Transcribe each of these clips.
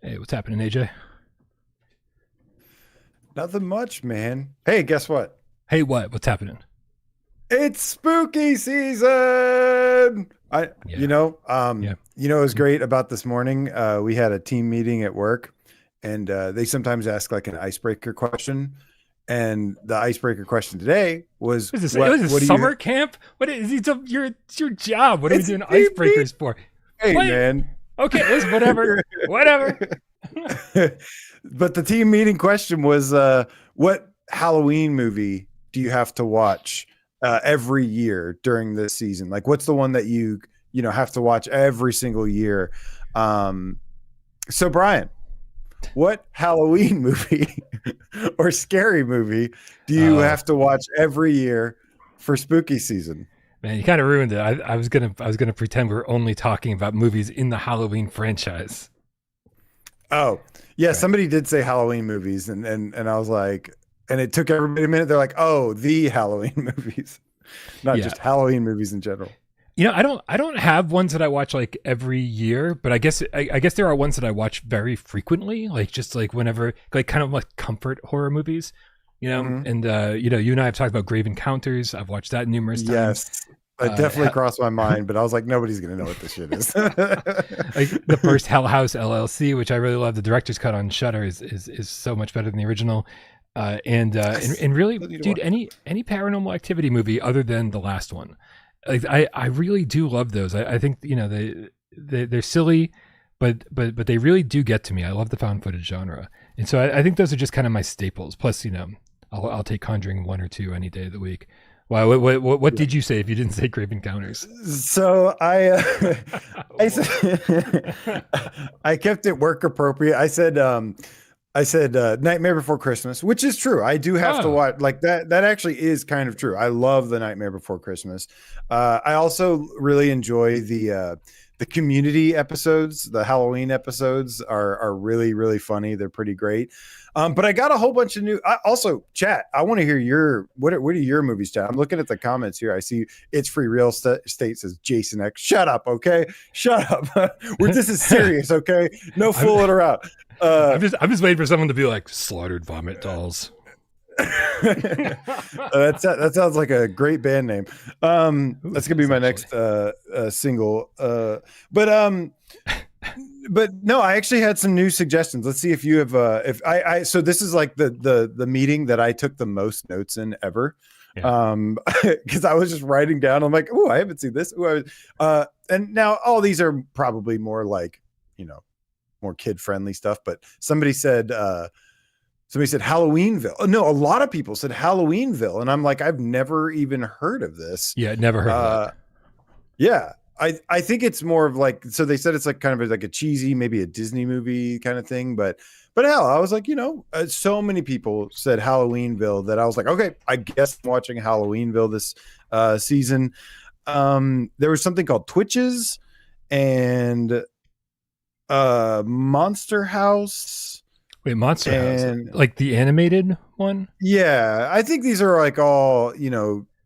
Hey, what's happening, AJ? Nothing much, man. Hey, guess what? Hey, what? What's happening? It's spooky season. Yeah, yeah. It was great about this morning. We had a team meeting at work, and they sometimes ask like an icebreaker question. And the icebreaker question today was, What is this? What is this, summer camp? What is it's your job? What are we doing icebreakers for? Hey, man. Okay, listen, whatever. Whatever. But the team meeting question was, what Halloween movie do you have to watch every year during this season? Like, what's the one that you have to watch every single year? So Brian, what Halloween movie or scary movie do you have to watch every year for spooky season? Man, you kind of ruined it. I was gonna pretend we were only talking about movies in the Halloween franchise. Oh, yeah, right. Somebody did say Halloween movies, and I was like, and it took everybody a minute. They're like, oh, the Halloween movies, not just Halloween movies in general. I don't have ones that I watch like every year, but I guess there are ones that I watch very frequently, like just like whenever, like kind of like comfort horror movies, And you and I have talked about Grave Encounters. I've watched that numerous times. Yes, it definitely crossed my mind, but I was like, nobody's gonna know what this shit is. Like the first Hell House LLC, which I really love. The director's cut on Shudder is so much better than the original. And really, dude, any Paranormal Activity movie other than the last one. Like I really do love those. I think they're silly, but they really do get to me. I love the found footage genre, and so I think those are just kind of my staples. Plus, I'll take Conjuring 1 or 2 any day of the week. Wow, what did you say if you didn't say Grave Encounters? So I kept it work appropriate. I said Nightmare Before Christmas, which is true. I do have to watch like that. That actually is kind of true. I love the Nightmare Before Christmas. I also really enjoy the Community episodes. The Halloween episodes are really, really funny. They're pretty great. But I got a whole bunch of new. Also, chat. I want to hear what are your movies, chat? I'm looking at the comments here. I see It's Free Real Estate says Jason X. Shut up, okay? Shut up. This is serious, okay? No fooling around. I'm just waiting for someone to be like Slaughtered Vomit Dolls. That sounds like a great band name. That's gonna be my next single. But no, I actually had some new suggestions. Let's see if you have. So this is like the meeting that I took the most notes in ever. Yeah. Because I was just writing down. I'm like, oh, I haven't seen this. And now all these are probably more like more kid friendly stuff. But somebody said Halloweenville. Oh, no, a lot of people said Halloweenville, and I'm like, I've never even heard of this. Yeah, never heard of that. Yeah. I think it's more of like, so they said it's like kind of like a cheesy, maybe a Disney movie kind of thing, but hell, I was like, so many people said Halloweenville that I was like, okay, I guess I'm watching Halloweenville this season. There was something called Twitches and Monster House. Wait, Monster House, like the animated one? Yeah, I think these are like all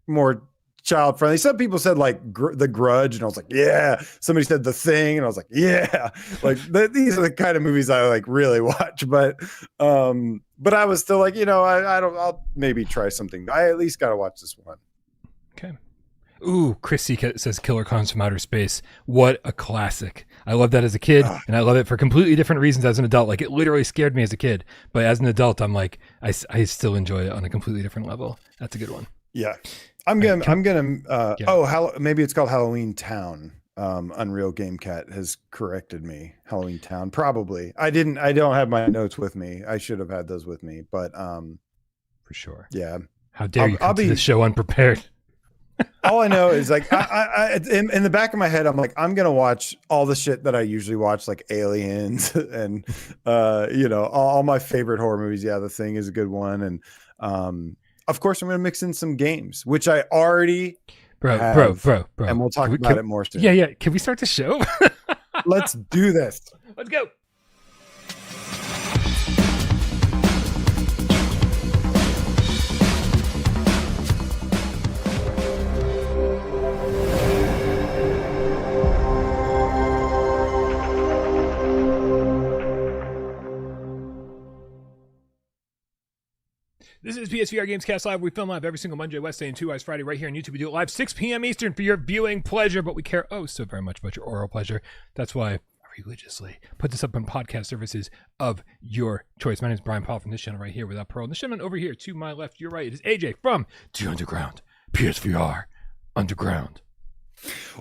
more child friendly. Some people said like The Grudge, and I was like, yeah. Somebody said The Thing, and I was like, yeah. Like these are the kind of movies I like really watch. But I was still like, I'll maybe try something. I at least got to watch this one. Okay. Ooh, Chrissy says Killer Clowns from Outer Space. What a classic. I love that as a kid, and I love it for completely different reasons as an adult. Like, it literally scared me as a kid, but as an adult, I'm like, I still enjoy it on a completely different level. That's a good one. Yeah. Maybe it's called Halloween Town. Unreal Game Cat has corrected me. Halloween Town, probably. I don't have my notes with me. I should have had those with me, but for sure. Yeah. How dare you come to this show unprepared? All I know is like I in the back of my head, I'm like, I'm gonna watch all the shit that I usually watch, like Aliens and all my favorite horror movies. Yeah, The Thing is a good one, and of course I'm gonna mix in some games, which I already bro, and we'll talk about it more soon. Yeah. Can we start the show? Let's do this. Let's go. This is PSVR GamesCast Live. We film live every single Monday, Wednesday, and 2 hours Friday right here on YouTube. We do it live 6 p.m. Eastern for your viewing pleasure, but we care so very much about your oral pleasure. That's why I religiously put this up on podcast services of your choice. My name is Bryan Paul from this channel right here without Parole. And this gentleman over here to my left, your right, it is AJ from The Underground, PSVR Underground.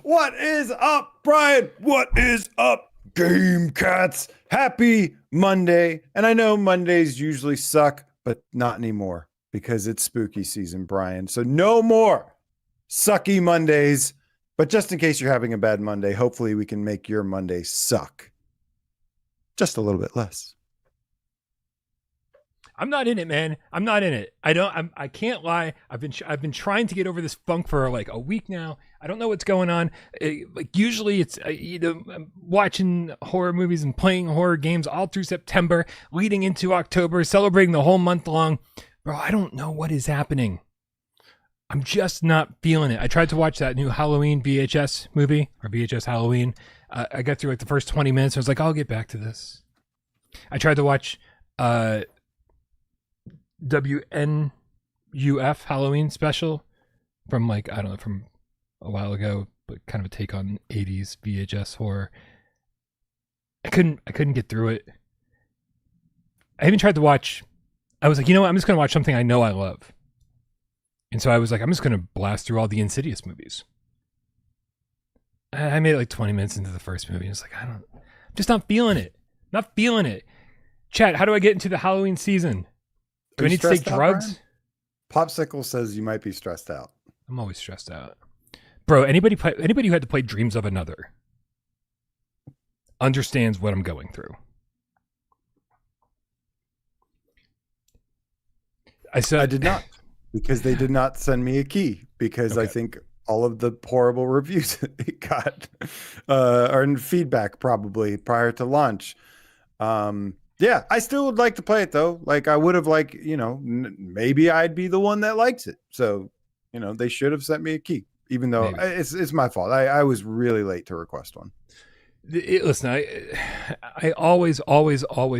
What is up, Brian? What is up, Game Cats? Happy Monday. And I know Mondays usually suck, but not anymore because it's spooky season, Brian. So no more sucky Mondays. But just in case you're having a bad Monday, hopefully we can make your Monday suck just a little bit less. I'm not in it, man. I'm not in it. I can't lie. I've been trying to get over this funk for like a week now. I don't know what's going on. Usually it's I'm watching horror movies and playing horror games all through September, leading into October, celebrating the whole month long. Bro, I don't know what is happening. I'm just not feeling it. I tried to watch that new Halloween VHS movie, or VHS Halloween. I got through like the first 20 minutes. I was like, I'll get back to this. I tried to watch WNUF Halloween special from like, I don't know, from a while ago, but kind of a take on 80s VHS horror. I couldn't get through it. I even tried to watch, I was like, you know what, I'm just going to watch something I know I love. And so I was like, I'm just going to blast through all the Insidious movies. I made it like 20 minutes into the first movie. And it's like, I'm just not feeling it. Not feeling it. Chat, how do I get into the Halloween season? Do I need to take drugs? Popsicle says you might be stressed out. I'm always stressed out. Bro, anybody who had to play Dreams of Another understands what I'm going through. I did not, because they did not send me a key, because okay. I think all of the horrible reviews it got are in feedback probably prior to launch. Yeah, I still would like to play it though. Like I would have maybe I'd be the one that likes it. So, they should have sent me a key, even though it's my fault. I was really late to request one. Listen, I always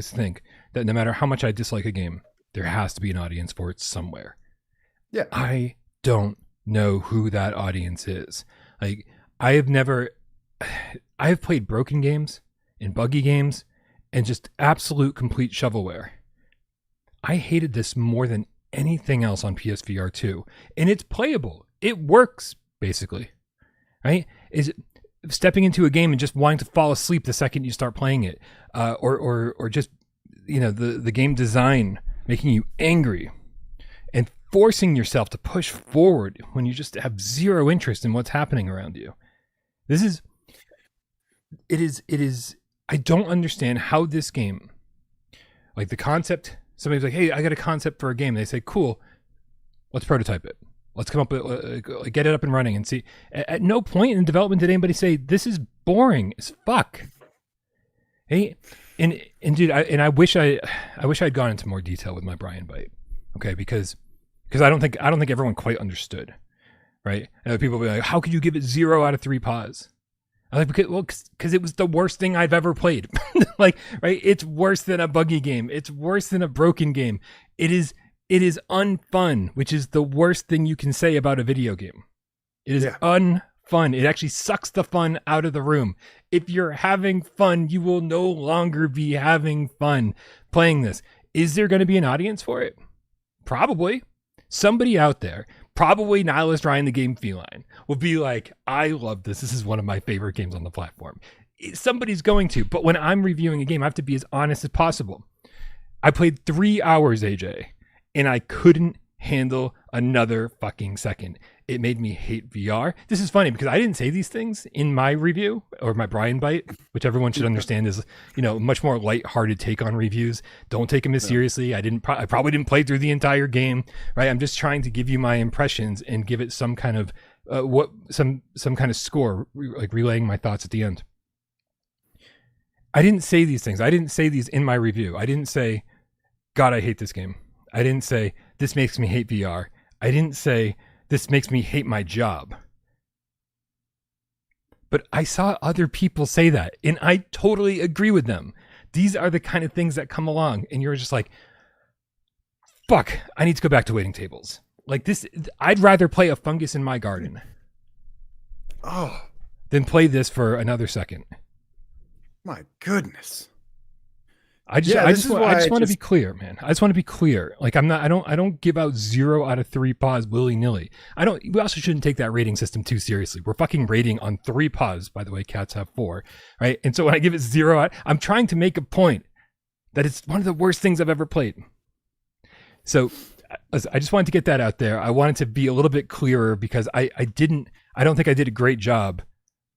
think that no matter how much I dislike a game, there has to be an audience for it somewhere. Yeah. I don't know who that audience is. Like I have played broken games and buggy games and just absolute complete shovelware. I hated this more than anything else on PSVR2. And it's playable. It works, basically. Right? Is it stepping into a game and just wanting to fall asleep the second you start playing it? Or just, the game design making you angry and forcing yourself to push forward when you just have zero interest in what's happening around you. It is I don't understand how this game, like the concept, somebody's like, hey, I got a concept for a game. They say, cool, let's prototype it. Let's come up with, get it up and running and see. At no point in development did anybody say, this is boring as fuck. Hey, and dude, I wish I'd gone into more detail with my Bryan bite. Okay, because I don't think everyone quite understood, right? And people will be like, how could you give it 0 out of 3 paws? I'm like, because it was the worst thing I've ever played. Like, right? It's worse than a buggy game. It's worse than a broken game. It is unfun, which is the worst thing you can say about a video game. It is unfun. It actually sucks the fun out of the room. If you're having fun, you will no longer be having fun playing this. Is there going to be an audience for it? Probably. Somebody out there, probably Nihilist Ryan the Game Feline, will be like, I love this. This is one of my favorite games on the platform. Somebody's going to, but when I'm reviewing a game, I have to be as honest as possible. I played 3 hours, AJ, and I couldn't handle another fucking second. It made me hate VR. This is funny because I didn't say these things in my review or my Bryan bite, which everyone should understand is, much more lighthearted take on reviews. Don't take them as seriously. I probably didn't play through the entire game, right? I'm just trying to give you my impressions and give it some kind of some kind of score, like relaying my thoughts at the end. I didn't say these things. I didn't say these in my review. I didn't say, God, I hate this game. I didn't say, this makes me hate VR. I didn't say, this makes me hate my job. But I saw other people say that, and I totally agree with them. These are the kind of things that come along, and you're just like, fuck, I need to go back to waiting tables. Like this, I'd rather play a fungus in my garden than play this for another second. My goodness. I just want to be clear, man. I just want to be clear. Like I don't give out 0 out of 3 paws willy-nilly. We also shouldn't take that rating system too seriously. We're fucking rating on 3 paws, by the way. Cats have 4, right? And so when I give it 0 out, I'm trying to make a point that it's one of the worst things I've ever played. So I just wanted to get that out there. I wanted to be a little bit clearer because I don't think I did a great job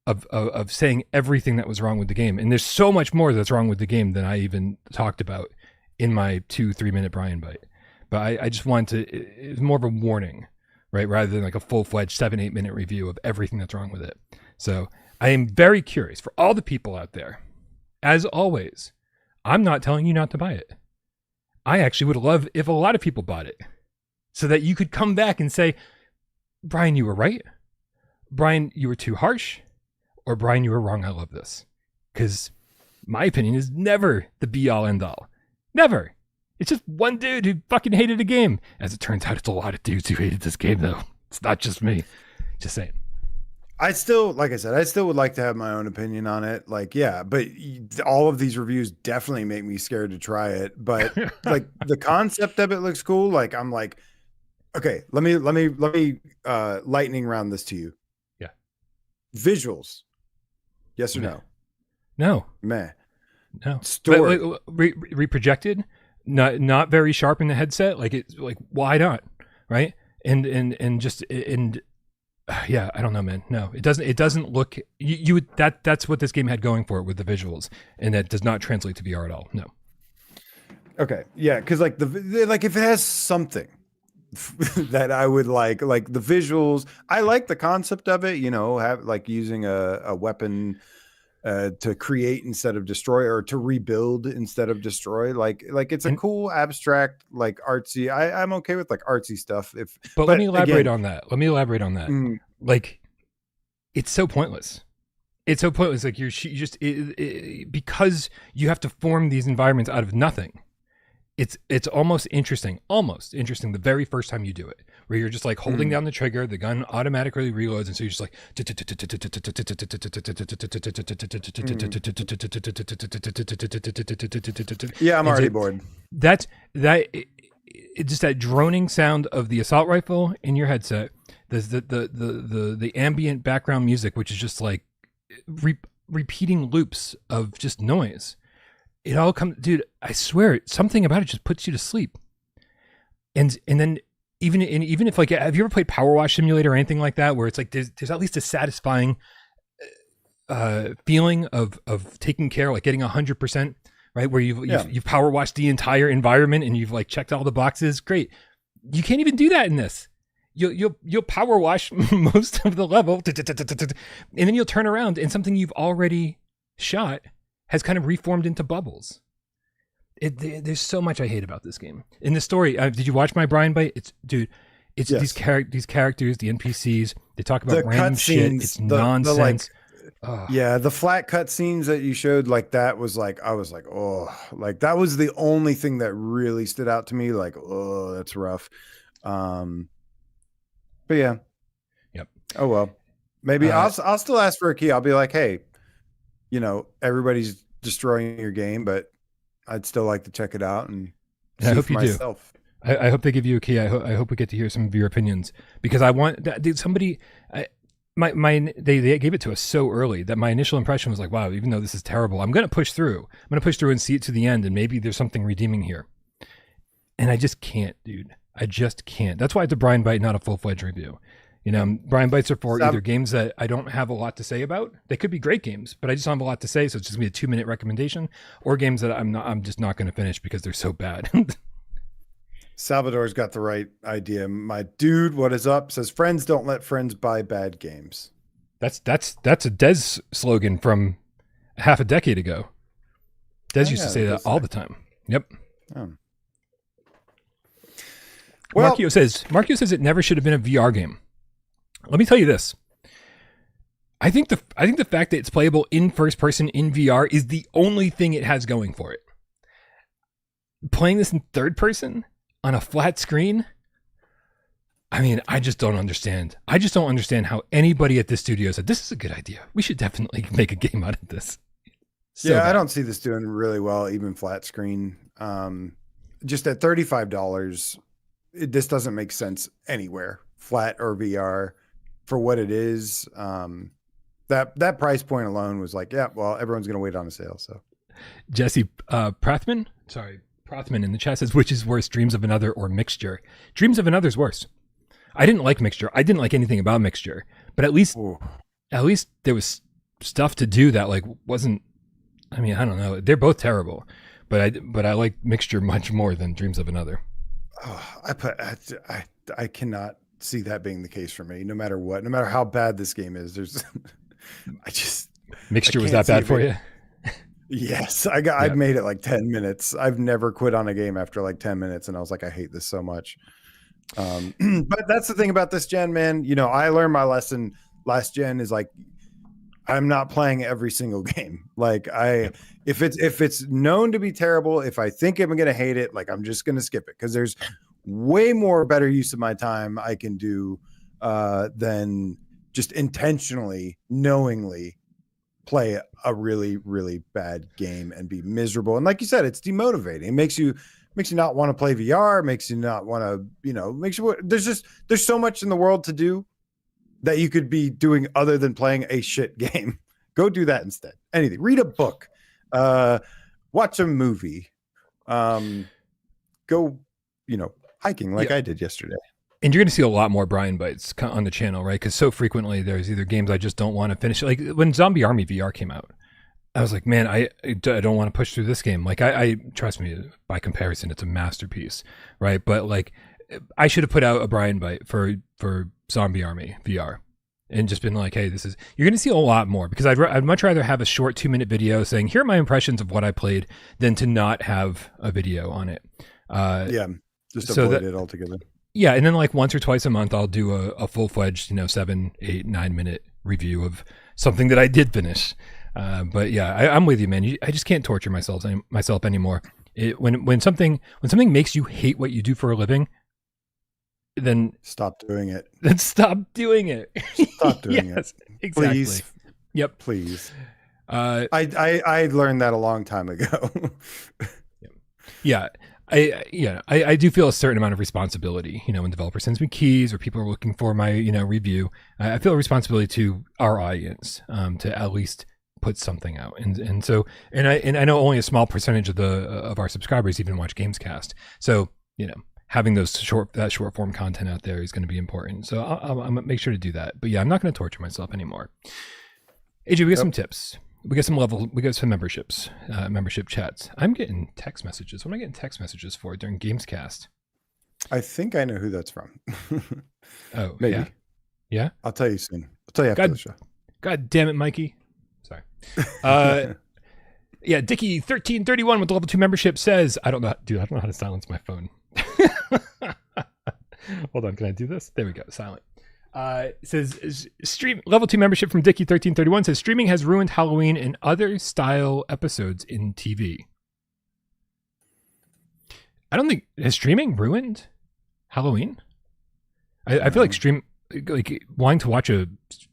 of saying everything that was wrong with the game. And there's so much more that's wrong with the game than I even talked about in my 2-3 minute Bryan bite. But I just wanted to, it's more of a warning, right? Rather than like a full-fledged 7-8 minute review of everything that's wrong with it. So I am very curious for all the people out there. As always, I'm not telling you not to buy it. I actually would love if a lot of people bought it so that you could come back and say, Bryan, you were right. Bryan, you were too harsh. Or Bryan, you were wrong. I love this. Because my opinion is never the be all end all. Never. It's just one dude who fucking hated a game. As it turns out, it's a lot of dudes who hated this game, though. It's not just me. Just saying. Like I said, I still would like to have my own opinion on it. Like, yeah, but all of these reviews definitely make me scared to try it. But like the concept of it looks cool. Like, I'm like, okay, let me lightning round this to you. Yeah. Visuals. Yes or no? No. Meh. No. Story. Reprojected, not very sharp in the headset. Like why not? Right? And yeah, I don't know, man. No, it doesn't look you would that's what this game had going for it with the visuals, and that does not translate to VR at all. No. Okay. Yeah, because like if it has something that I would like the visuals. I like the concept of it, have like using a weapon to create instead of destroy, or to rebuild instead of destroy. Like it's a cool abstract, like artsy. I'm okay with like artsy stuff. But let me elaborate on that. Like, it's so pointless. It's so pointless. Like because you have to form these environments out of nothing. It's almost interesting the very first time you do it, where you're just like holding down the trigger, the gun automatically reloads, and so you're just like yeah, I'm already bored. It's just that droning sound of the assault rifle in your headset. There's the ambient background music, which is just like repeating loops of just noise. It all comes, dude. I swear, something about it just puts you to sleep. And then even if like, have you ever played Power Wash Simulator or anything like that, where it's like there's at least a satisfying feeling of taking care, like getting 100%, right? Where you've power washed the entire environment and you've like checked all the boxes. Great. You can't even do that in this. You'll power wash most of the level, and then you'll turn around and something you've already shot has kind of reformed into bubbles. There's so much I hate about this game. In the story, did you watch my Bryan bite? Yes. These characters, the NPCs. They talk about random shit. It's nonsense. The flat cut scenes that you showed, like that was like, I was like, oh, like that was the only thing that really stood out to me. Like, oh, that's rough. But yeah. Yep. Oh well. Maybe I'll still ask for a key. I'll be like, hey, everybody's destroying your game, but I'd still like to check it out and see I hope for you myself. Do. I hope they give you a key. I hope we get to hear some of your opinions, because I want that. Dude, somebody, they gave it to us so early that my initial impression was like, wow, even though this is terrible, I'm going to push through. I'm going to push through and see it to the end, and maybe there's something redeeming here. And I just can't, dude. I just can't. That's why it's a Bryan bite, not a full-fledged review. Bryan bites are for either games that I don't have a lot to say about. They could be great games, but I just don't have a lot to say, so it's just gonna be a 2-minute recommendation, or games that I'm just not gonna finish because they're so bad. Salvador's got the right idea. My dude, what is up? Says friends don't let friends buy bad games. That's a Dez slogan from half a decade ago. Dez used to say that all the time. Yep. Oh. Well, Markio says it never should have been a VR game. Let me tell you this. I think the fact that it's playable in first person in VR is the only thing it has going for it. Playing this in third person, on a flat screen. I mean, I just don't understand. I just don't understand how anybody at this studio said, this is a good idea. We should definitely make a game out of this. I don't see this doing really well, even flat screen. Just at $35, this doesn't make sense anywhere, flat or VR, for what it is. That price point alone was like, yeah, well, everyone's going to wait on a sale. So Jesse Prothman in the chat says, which is worse, Dreams of Another or Mixture? Dreams of Another is worse. I didn't like Mixture. I didn't like anything about Mixture, but at least there was stuff to do that like wasn't. I mean, I don't know. They're both terrible, but I like Mixture much more than Dreams of Another. I cannot see that being the case for me. No matter what, no matter how bad this game is, Mixture was that bad for you? Yes, I've made it like 10 minutes. I've never quit on a game after like 10 minutes, and I was like, I hate this so much. But that's the thing about this gen, man. You know, I learned my lesson last gen is like, I'm not playing every single game. Like if it's known to be terrible, if I think I'm going to hate it, like I'm just going to skip it. Cause there's way more better use of my time I can do, than just intentionally, knowingly play a really, really bad game and be miserable. And like you said, it's demotivating. It makes you not want to play VR, makes you not want to, there's so much in the world to do that you could be doing other than playing a shit game. Go do that instead. Anything. Read a book. Watch a movie. Go, hiking like I did yesterday. And you're going to see a lot more Bryan Bytes on the channel, right? Because so frequently there's either games I just don't want to finish. Like when Zombie Army VR came out, I was like, man, I don't want to push through this game. Like I trust me, by comparison, it's a masterpiece, right? But like I should have put out a Bryan Byte for Zombie Army VR and just been like, hey, you're going to see a lot more, because I'd much rather have a short 2-minute video saying, here are my impressions of what I played, than to not have a video on it. Just avoid it altogether. Yeah, and then like once or twice a month, I'll do a full-fledged, 7, 8, 9-minute review of something that I did finish. But yeah, I'm with you, man. I just can't torture myself anymore. When something makes you hate what you do for a living, then stop doing it. Then stop doing it. Stop doing it. Exactly. Please. Yep. Please. I learned that a long time ago. Yeah. I do feel a certain amount of responsibility, when developer sends me keys or people are looking for my, review. I feel a responsibility to our audience, to at least put something out. And I know only a small percentage of our subscribers even watch GAMESCAST. So, having that short form content out there is going to be important. So I'll gonna make sure to do that. But yeah, I'm not going to torture myself anymore. AJ, we got some tips. We got some memberships, membership chats. I'm getting text messages. What am I getting text messages for during GAMESCAST? I think I know who that's from. Oh, maybe. Yeah. I'll tell you soon. I'll tell you after the show. God damn it, Mikey. Sorry. Yeah, Dickie1331 with the level 2 membership says, I don't know how to silence my phone. Hold on, can I do this? There we go, silent. It says stream level 2 membership from Dickie1331 says streaming has ruined Halloween and other style episodes in TV. I don't think has streaming ruined Halloween. I feel like wanting to watch a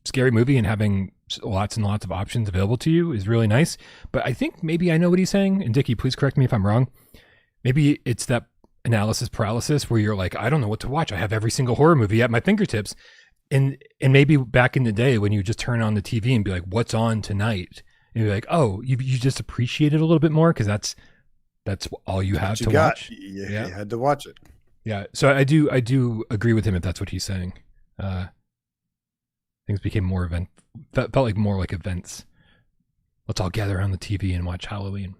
scary movie and having lots and lots of options available to you is really nice. But I think maybe I know what he's saying. And Dickie, please correct me if I'm wrong. Maybe it's that analysis paralysis where you're like, I don't know what to watch. I have every single horror movie at my fingertips. And maybe back in the day when you just turn on the TV and be like, what's on tonight? And you're like, oh, you just appreciate it a little bit more because that's all you have to watch. Yeah, you had to watch it. Yeah. So I do agree with him if that's what he's saying. Things became more felt like more like events. Let's all gather around the TV and watch Halloween.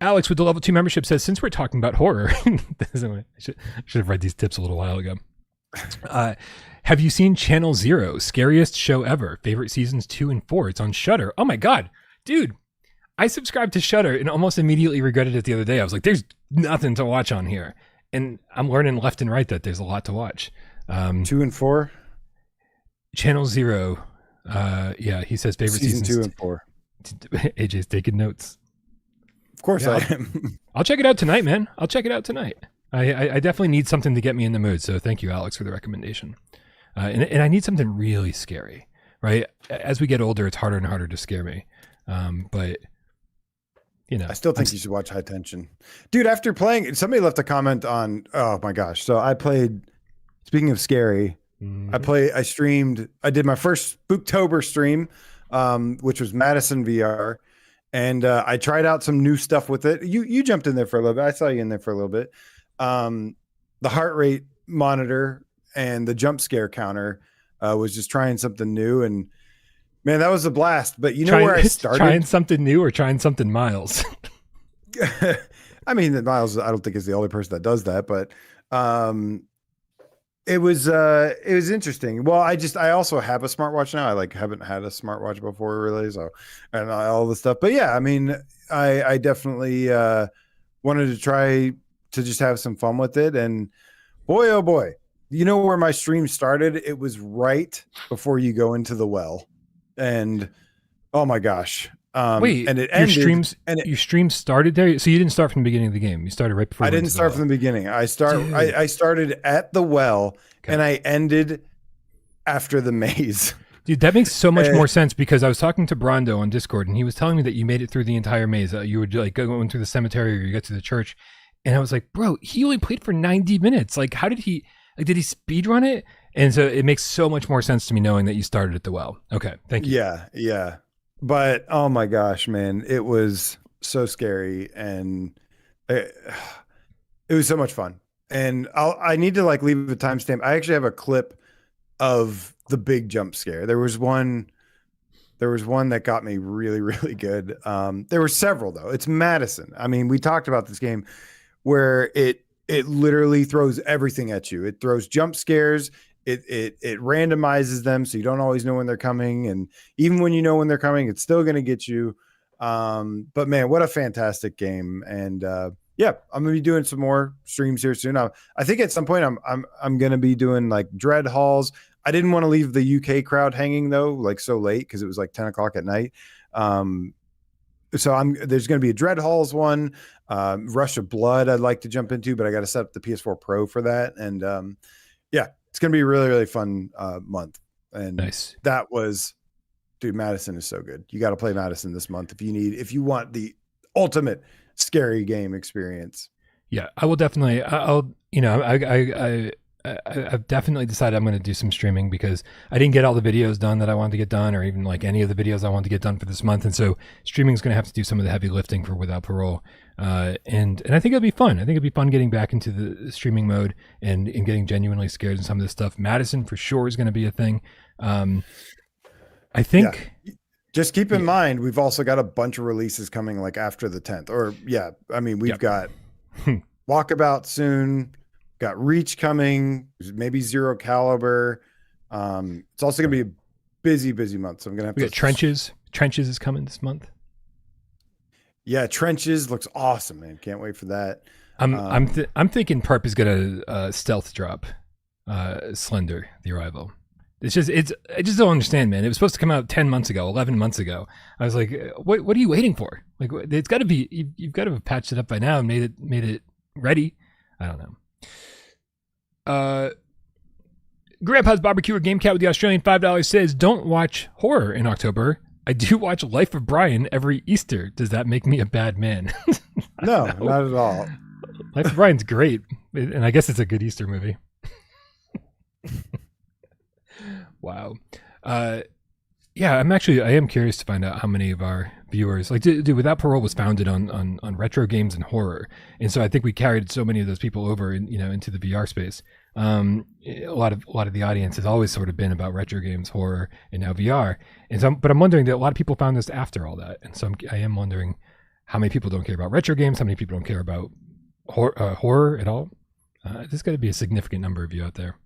Alex with the level 2 membership says, since we're talking about horror, I should have read these tips a little while ago. Have you seen Channel Zero, scariest show ever? Favorite seasons 2 and 4. It's on Shudder. Oh my God, dude. I subscribed to Shudder and almost immediately regretted it the other day. I was like, there's nothing to watch on here. And I'm learning left and right that there's a lot to watch. 2 and 4? Channel Zero. Yeah, he says favorite seasons 2 and 4. AJ's taking notes. Of course I am. I'll check it out tonight, man. I'll check it out tonight. I definitely need something to get me in the mood. So thank you, Alex, for the recommendation. And I need something really scary, right? As we get older, it's harder and harder to scare me. But you know, I still think you should watch High Tension, dude. After playing, somebody left a comment on. Oh my gosh! So I played. Speaking of scary, I streamed. I did my first Spooktober stream, which was Madison VR, and I tried out some new stuff with it. You jumped in there for a little bit. I saw you in there for a little bit. The heart rate monitor and the jump scare counter was just trying something new, and man, that was a blast. But you know where I started? Trying something new or trying something Miles? I mean, Miles, I don't think is the only person that does that, but it was interesting. Well, I also have a smartwatch now. I haven't had a smartwatch before really, so and all the stuff. But yeah, I mean, I definitely wanted to try to just have some fun with it, and boy, oh boy, you know where my stream started? It was right before you go into the well, and oh my gosh. Wait, and it ended, your stream started there, so you didn't start from the beginning of the game. You started right before. I didn't start from the beginning. I started at the well, and I ended after the maze. Dude, that makes so much more sense because I was talking to Brando on Discord, and he was telling me that you made it through the entire maze. You were like going through the cemetery, or you got to the church, and I was like, bro, he only played for 90 minutes. Like, how did he? Like, did he speed run it? And so it makes so much more sense to me knowing that you started at the well. Okay, thank you. Yeah. But oh my gosh, man, it was so scary, and it was so much fun. And I need to leave a timestamp. I actually have a clip of the big jump scare. There was one that got me really, really good. There were several though. It's Madison. I mean, we talked about this game where it literally throws everything at you. It throws jump scares. It randomizes them, so you don't always know when they're coming, and even when you know when they're coming, it's still going to get you. But man, what a fantastic game! And yeah, I'm gonna be doing some more streams here soon. I think at some point I'm gonna be doing dread halls. I didn't want to leave the UK crowd hanging though, so late, because it was 10 o'clock at night. So there's going to be a Dread Halls one, Rush of Blood I'd like to jump into, but I got to set up the PS4 Pro for that. And yeah, it's going to be a really, really fun month. And nice. That was, dude, Madison is so good. You got to play Madison this month if you want the ultimate scary game experience. Yeah, I will definitely. I've definitely decided I'm going to do some streaming because I didn't get all the videos done that I wanted to get done, or even any of the videos I wanted to get done for this month. And so streaming is going to have to do some of the heavy lifting for Without Parole. And I think it'll be fun. I think it'll be fun getting back into the streaming mode and getting genuinely scared in some of this stuff. Madison for sure is going to be a thing. I think. Yeah. Just keep in mind, we've also got a bunch of releases coming after the 10th. Or we've got Walkabout soon. Got Reach coming, maybe Zero Caliber. It's also going to be a busy month. So I'm going to have to. Trenches. Trenches is coming this month. Yeah, Trenches looks awesome, man. Can't wait for that. I'm thinking Perp is going to stealth drop Slender, The Arrival. I just don't understand, man. It was supposed to come out 10 months ago, 11 months ago. I was like, what are you waiting for? It's got to be, you've got to have patched it up by now and made it ready. I don't know. Grandpa's Barbecue or Game Cat with the Australian $5 says, don't watch horror in October. I do watch Life of Brian every Easter. Does that make me a bad man? No, not at all. Life of Brian's great. And I guess it's a good Easter movie. Wow. Yeah, I am curious to find out how many of our viewers, dude, Without Parole was founded on retro games and horror. And so I think we carried so many of those people over into the VR space. A lot of the audience has always sort of been about retro games, horror, and now VR. And so, but I'm wondering that a lot of people found this after all that. And so I am wondering how many people don't care about retro games, how many people don't care about horror at all. There's got to be a significant number of you out there.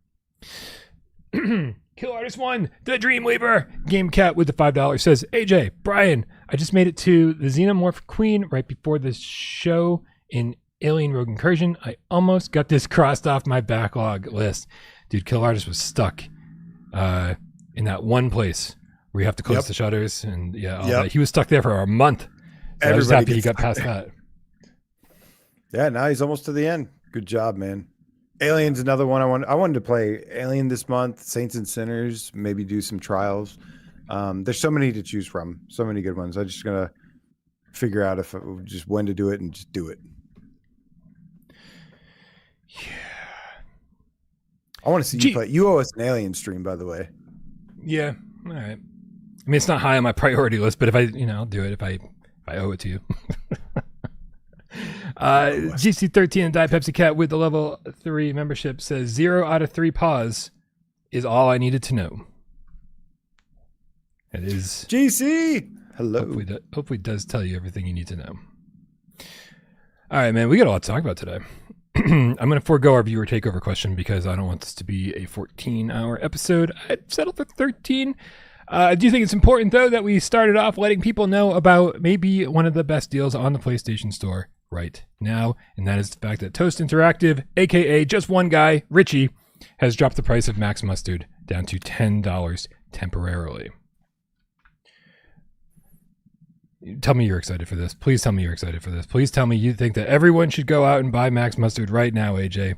Kill Artist 1, the Dreamweaver. Game Cat with the $5 says, AJ, Brian, I just made it to the Xenomorph Queen right before the show in Alien Rogue Incursion. I almost got this crossed off my backlog list. Dude, Kill Artist was stuck in that one place where you have to close the shutters. And that. He was stuck there for a month. So I was happy he got past that. Yeah, now he's almost to the end. Good job, man. Alien's another one I wanted to play. Alien this month, Saints and Sinners, maybe do some trials. There's so many to choose from, so many good ones. I'm just gonna figure out if just when to do it and just do it. Yeah. I want to see you play. You owe us an Alien stream, by the way. Yeah. All right. I mean, it's not high on my priority list, but if I'll do it if I owe it to you. GC13 and Diet Pepsi Cat with the level 3 membership says 0 out of 3 paws is all I needed to know. It is GC. Hello. Hopefully it does tell you everything you need to know. All right, man, we got a lot to talk about today. I'm going to forego our viewer takeover question because I don't want this to be a 14-hour episode. I'd settle for 13. I do think it's important, though, that we started off letting people know about maybe one of the best deals on the PlayStation Store right now, and that is the fact that Toast Interactive, a.k.a. just one guy, Richie, has dropped the price of Max Mustard down to $10 temporarily. Tell me you're excited for this. Please tell me you're excited for this. Please tell me you think that everyone should go out and buy Max Mustard right now, AJ.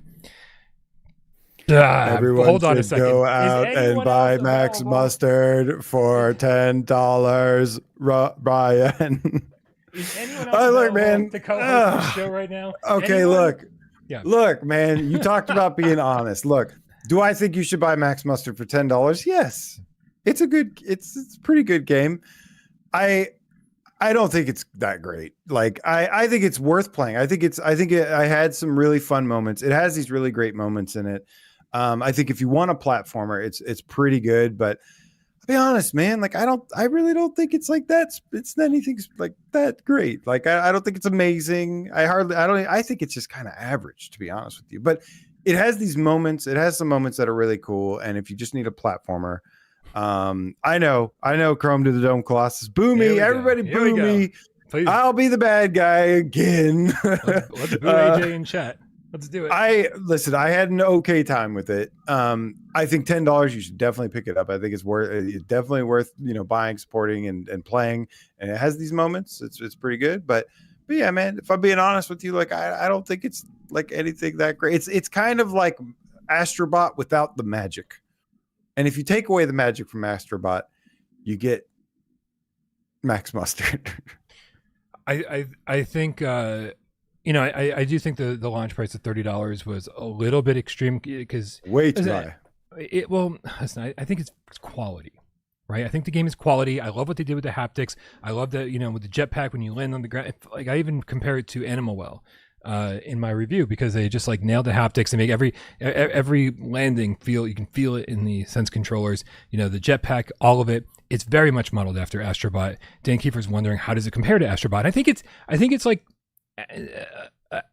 Everyone hold on a second. Go out and buy Max Mustard for $10, Bryan. Is anyone else look, man, to co-host the show right now? Okay, look, man, you talked about being honest. Look, do I think you should buy Max Mustard for $10? Yes, it's a pretty good game. I don't think it's that great. Like I think it's worth playing. I had some really fun moments. It has these really great moments in it. I think if you want a platformer, it's pretty good, but I'll be honest, man, like I really don't think it's like that. It's anything like that great. Like I don't think it's amazing. I think it's just kind of average, to be honest with you, but it has these moments. It has some moments that are really cool. And if you just need a platformer, I know Chrome to the Dome Colossus. Boo me, everybody boo me. Please. I'll be the bad guy again. Let's boo AJ in chat. Let's do it. I had an okay time with it. I think $10, you should definitely pick it up. I think it's definitely worth, buying, supporting and playing. And it has these moments. It's pretty good. But yeah, man, if I'm being honest with you, like I don't think it's like anything that great. It's kind of like Astrobot without the magic. And if you take away the magic from Astrobot, you get Max Mustard. I think I do think the launch price of $30 was a little bit extreme because way too high. Listen, I think it's quality, right? I think the game is quality. I love what they did with the haptics. I love that with the jetpack when you land on the ground. Like I even compare it to Animal Well in my review because they just like nailed the haptics and make every landing you can feel it in the sense controllers. The jetpack, all of it. It's very much modeled after Astrobot. Dan Kiefer's wondering how does it compare to Astrobot. I think it's like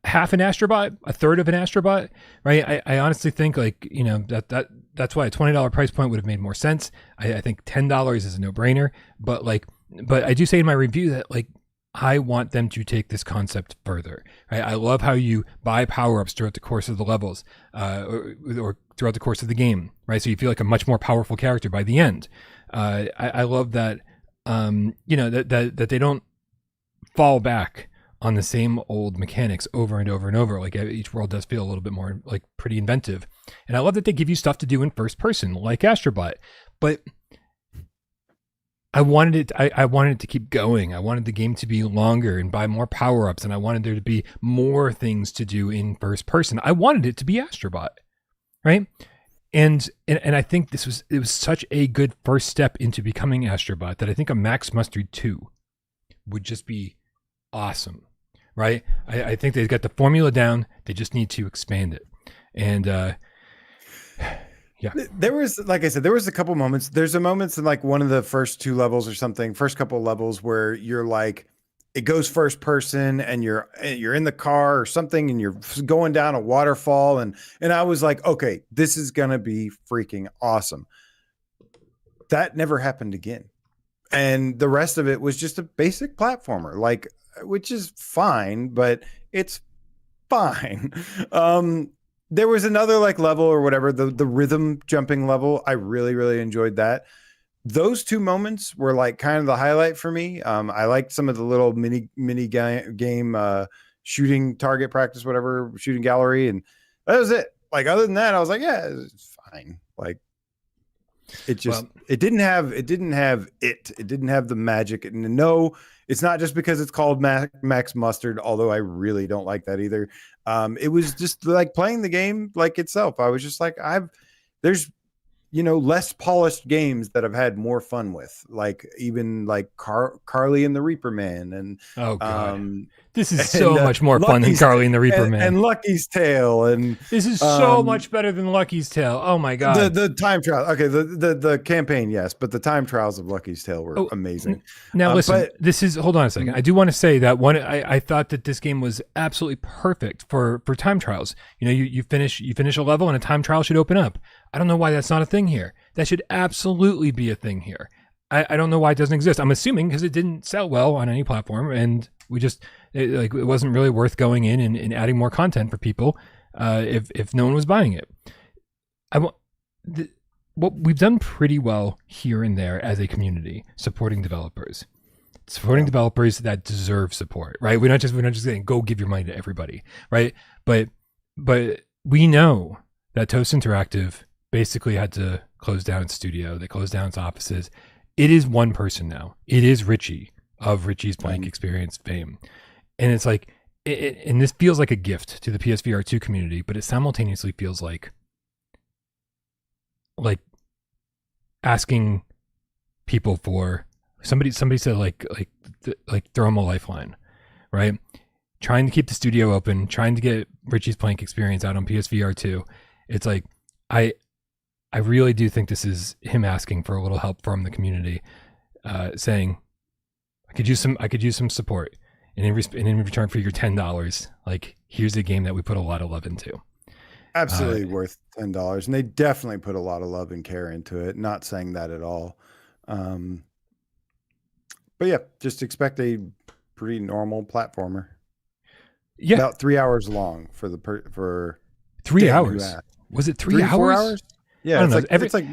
half an Astrobot, a third of an Astrobot, right? I honestly think like that's why a $20 price point would have made more sense. I think $10 is a no-brainer, but I do say in my review that like I want them to take this concept further. Right? I love how you buy power-ups throughout the course of the levels or throughout the course of the game, right? So you feel like a much more powerful character by the end. I love that that they don't fall back on the same old mechanics over and over and over. Like each world does feel a little bit more like pretty inventive. And I love that they give you stuff to do in first person, like Astrobot. But I wanted it to keep going. I wanted the game to be longer and buy more power-ups, and I wanted there to be more things to do in first person. I wanted it to be Astrobot, right? And I think it was such a good first step into becoming Astrobot that I think a Max Mustard 2 would just be awesome, right? I think they've got the formula down. They just need to expand it. And yeah, there was, like I said, there was a couple moments. There's a moments in like one of the first two levels or something, first couple levels where you're like, it goes first person and you're in the car or something and you're going down a waterfall. And I was like, okay, this is going to be freaking awesome. That never happened again. And the rest of it was just a basic platformer, like, which is fine, but it's fine. There was another like level or whatever, the rhythm jumping level. I really, really enjoyed that. Those two moments were like kind of the highlight for me. I liked some of the little mini game shooting target practice, whatever, shooting gallery, and that was it. Like other than that, I was like, yeah, it's fine. Like it just it didn't have the magic. And no, it's not just because it's called Max Mustard, although I really don't like that either. It was just like playing the game like itself. I was just like, there's less polished games that I've had more fun with, like even like Carly and the Reaper Man, and this is so much more fun than Carly and the Reaper Man and Lucky's Tale, and this is so much better than Lucky's Tale. Oh my god, the time trial. Okay, the campaign, yes, but the time trials of Lucky's Tale were amazing. Now listen, hold on a second. I do want to say that I thought that this game was absolutely perfect for time trials. You finish a level and a time trial should open up. I don't know why that's not a thing here. That should absolutely be a thing here. I don't know why it doesn't exist. I'm assuming because it didn't sell well on any platform, and it wasn't really worth going in and adding more content for people if no one was buying it. What we've done pretty well here and there as a community, supporting developers that deserve support, right? We're not just saying go give your money to everybody, right? But we know that Toast Interactive basically had to close down its studio. They closed down its offices. It is one person now. It is Richie of Richie's Blank Experience fame. And it's like, and this feels like a gift to the PSVR2 community, but it simultaneously feels like asking people for somebody said like throw them a lifeline, right? Trying to keep the studio open, trying to get Richie's Blank Experience out on PSVR2. It's like, I really do think this is him asking for a little help from the community, saying, I could use some support, and in return for your $10, like here's a game that we put a lot of love into. Absolutely worth $10, and they definitely put a lot of love and care into it. Not saying that at all, but yeah, just expect a pretty normal platformer. Yeah, about 3 hours long for 3 hours. Was it 3 hours? 4 hours? Yeah, it's like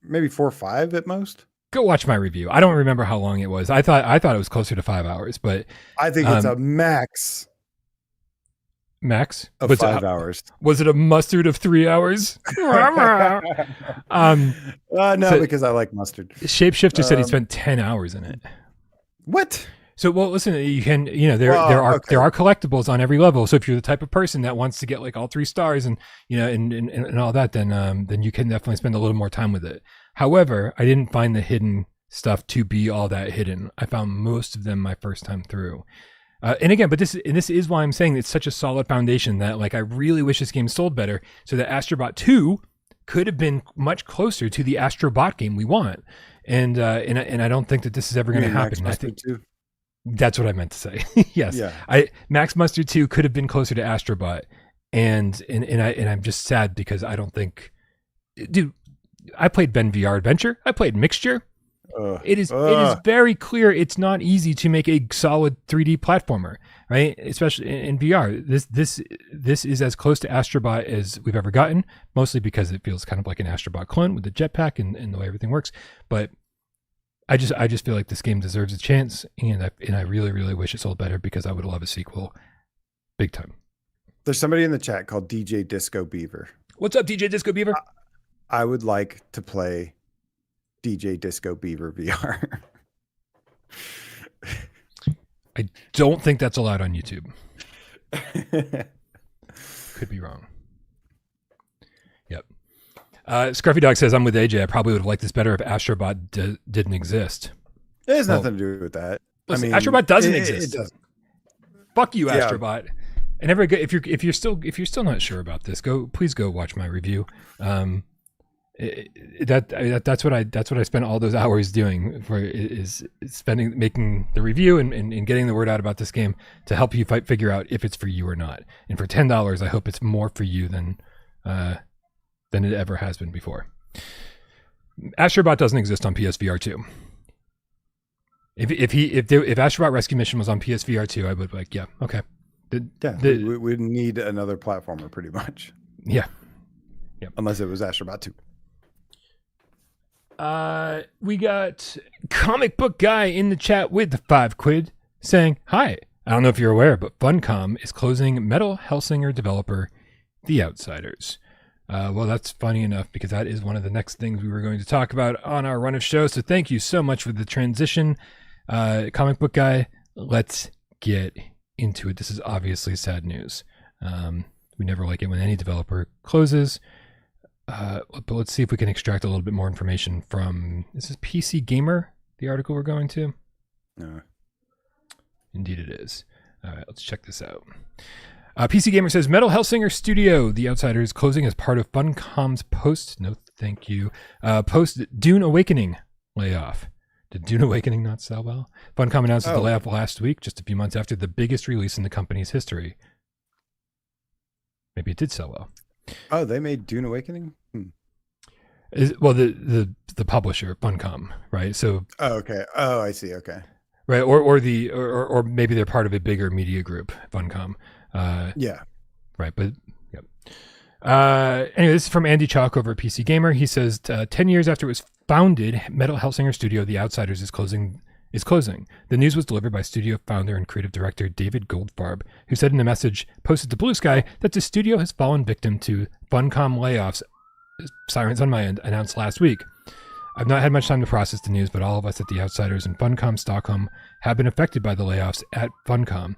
maybe 4 or 5 at most. Go watch my review. I don't remember how long it was. I thought it was closer to 5 hours, but I think it's a max of 5 hours. Was it a mustard of 3 hours? No, because I like mustard. Shapeshifter said he spent 10 hours in it. What? So, well, listen, you can, there are collectibles on every level. So if you're the type of person that wants to get like all 3 stars and, and all that, then you can definitely spend a little more time with it. However, I didn't find the hidden stuff to be all that hidden. I found most of them my first time through. And again, but this is why I'm saying it's such a solid foundation that like, I really wish this game sold better so that Astrobot 2 could have been much closer to the Astrobot game we want. And I don't think that this is ever going to happen. I think that's what I meant to say. Yes. Yeah. Max Mustard 2 could have been closer to Astrobot. And I'm just sad because I don't think, dude, I played Ben VR Adventure. I played Mixture. It is very clear it's not easy to make a solid 3D platformer, right? Especially in VR. This is as close to Astrobot as we've ever gotten, mostly because it feels kind of like an Astrobot clone with the jetpack and the way everything works. But I just feel like this game deserves a chance, and I really, really wish it sold better because I would love a sequel, big time. There's somebody in the chat called DJ Disco Beaver. What's up, DJ Disco Beaver? I would like to play DJ Disco Beaver VR. I don't think that's allowed on YouTube. Could be wrong. Yep. Scruffy Dog says, I'm with AJ. I probably would have liked this better if Astrobot didn't exist. It has nothing to do with that. Listen, Astrobot doesn't exist. It doesn't. Fuck you, Astrobot. And if you're still not sure about this, please go watch my review. That's what I spent all those hours doing making the review and getting the word out about this game to help you figure out if it's for you or not. And for $10, I hope it's more for you than it ever has been before. Astrobot doesn't exist on PSVR2. If Astrobot Rescue Mission was on PSVR2, I would be like, yeah, okay. We need another platformer pretty much. Yeah. Yep. Unless it was Astrobot 2. We got Comic Book Guy in the chat with the $5 saying, hi, I don't know if you're aware, but Funcom is closing Metal Hellsinger developer The Outsiders. Well, that's funny enough because that is one of the next things we were going to talk about on our run of shows. So thank you so much for the transition, comic book guy. Let's get into it. This is obviously sad news. We never like it when any developer closes. But let's see if we can extract a little bit more information from, is this PC Gamer, the article we're going to? No. Indeed it is. All right, let's check this out. PC Gamer says, Metal Hellsinger Studio, The Outsiders, closing as part of Funcom's post, no thank you, post Dune Awakening layoff. Did Dune Awakening not sell well? Funcom announced the layoff last week, just a few months after the biggest release in the company's history. Maybe it did sell well. Oh, they made Dune Awakening? Well, the publisher, Funcom, right? So. Oh, okay. Oh, I see. Okay. Right, or maybe they're part of a bigger media group, Funcom. Yeah. Right, but yep. Anyway, this is from Andy Chalk over at PC Gamer. He says, 10 years after it was founded, Metal Hellsinger Studio, The Outsiders, is closing. The news was delivered by studio founder and creative director David Goldfarb, who said in a message posted to Blue Sky that the studio has fallen victim to Funcom layoffs. Sirens on my end, announced last week. I've not had much time to process the news, but all of us at The Outsiders and Funcom Stockholm have been affected by the layoffs at Funcom,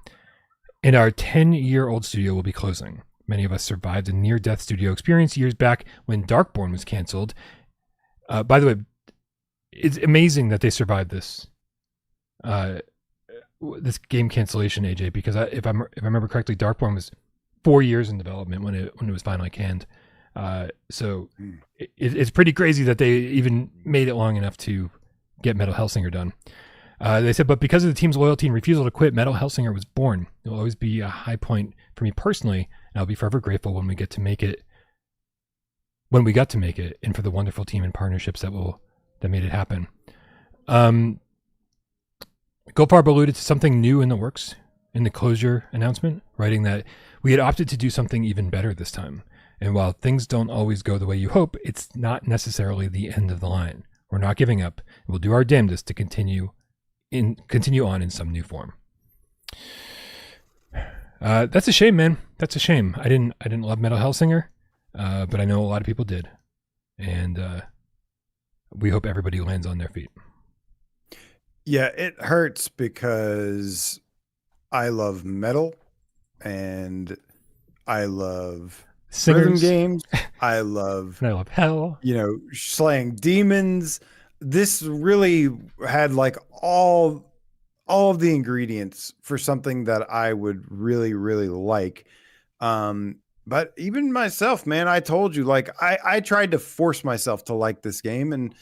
and our 10-year-old studio will be closing. Many of us survived a near-death studio experience years back when Darkborn was canceled. By the way, it's amazing that they survived this this game cancellation, AJ, because if I remember correctly, Darkborn was 4 years in development when it was finally canned. So it's pretty crazy that they even made it long enough to get Metal Hellsinger done. They said, but because of the team's loyalty and refusal to quit, Metal Hellsinger was born. It will always be a high point for me personally, and I'll be forever grateful when we got to make it, and for the wonderful team and partnerships that made it happen. Goldfarb alluded to something new in the works in the closure announcement, writing that we had opted to do something even better this time. And while things don't always go the way you hope, it's not necessarily the end of the line. We're not giving up. We'll do our damnedest to continue on in some new form. That's a shame, man. That's a shame. I didn't love Metal Hellsinger, but I know a lot of people did, and we hope everybody lands on their feet. Yeah, it hurts because I love metal, and I love rhythm games. I love hell. Slaying demons. This really had like all of the ingredients for something that I would really, really like. But even myself, man, I told you, like I tried to force myself to like this game, and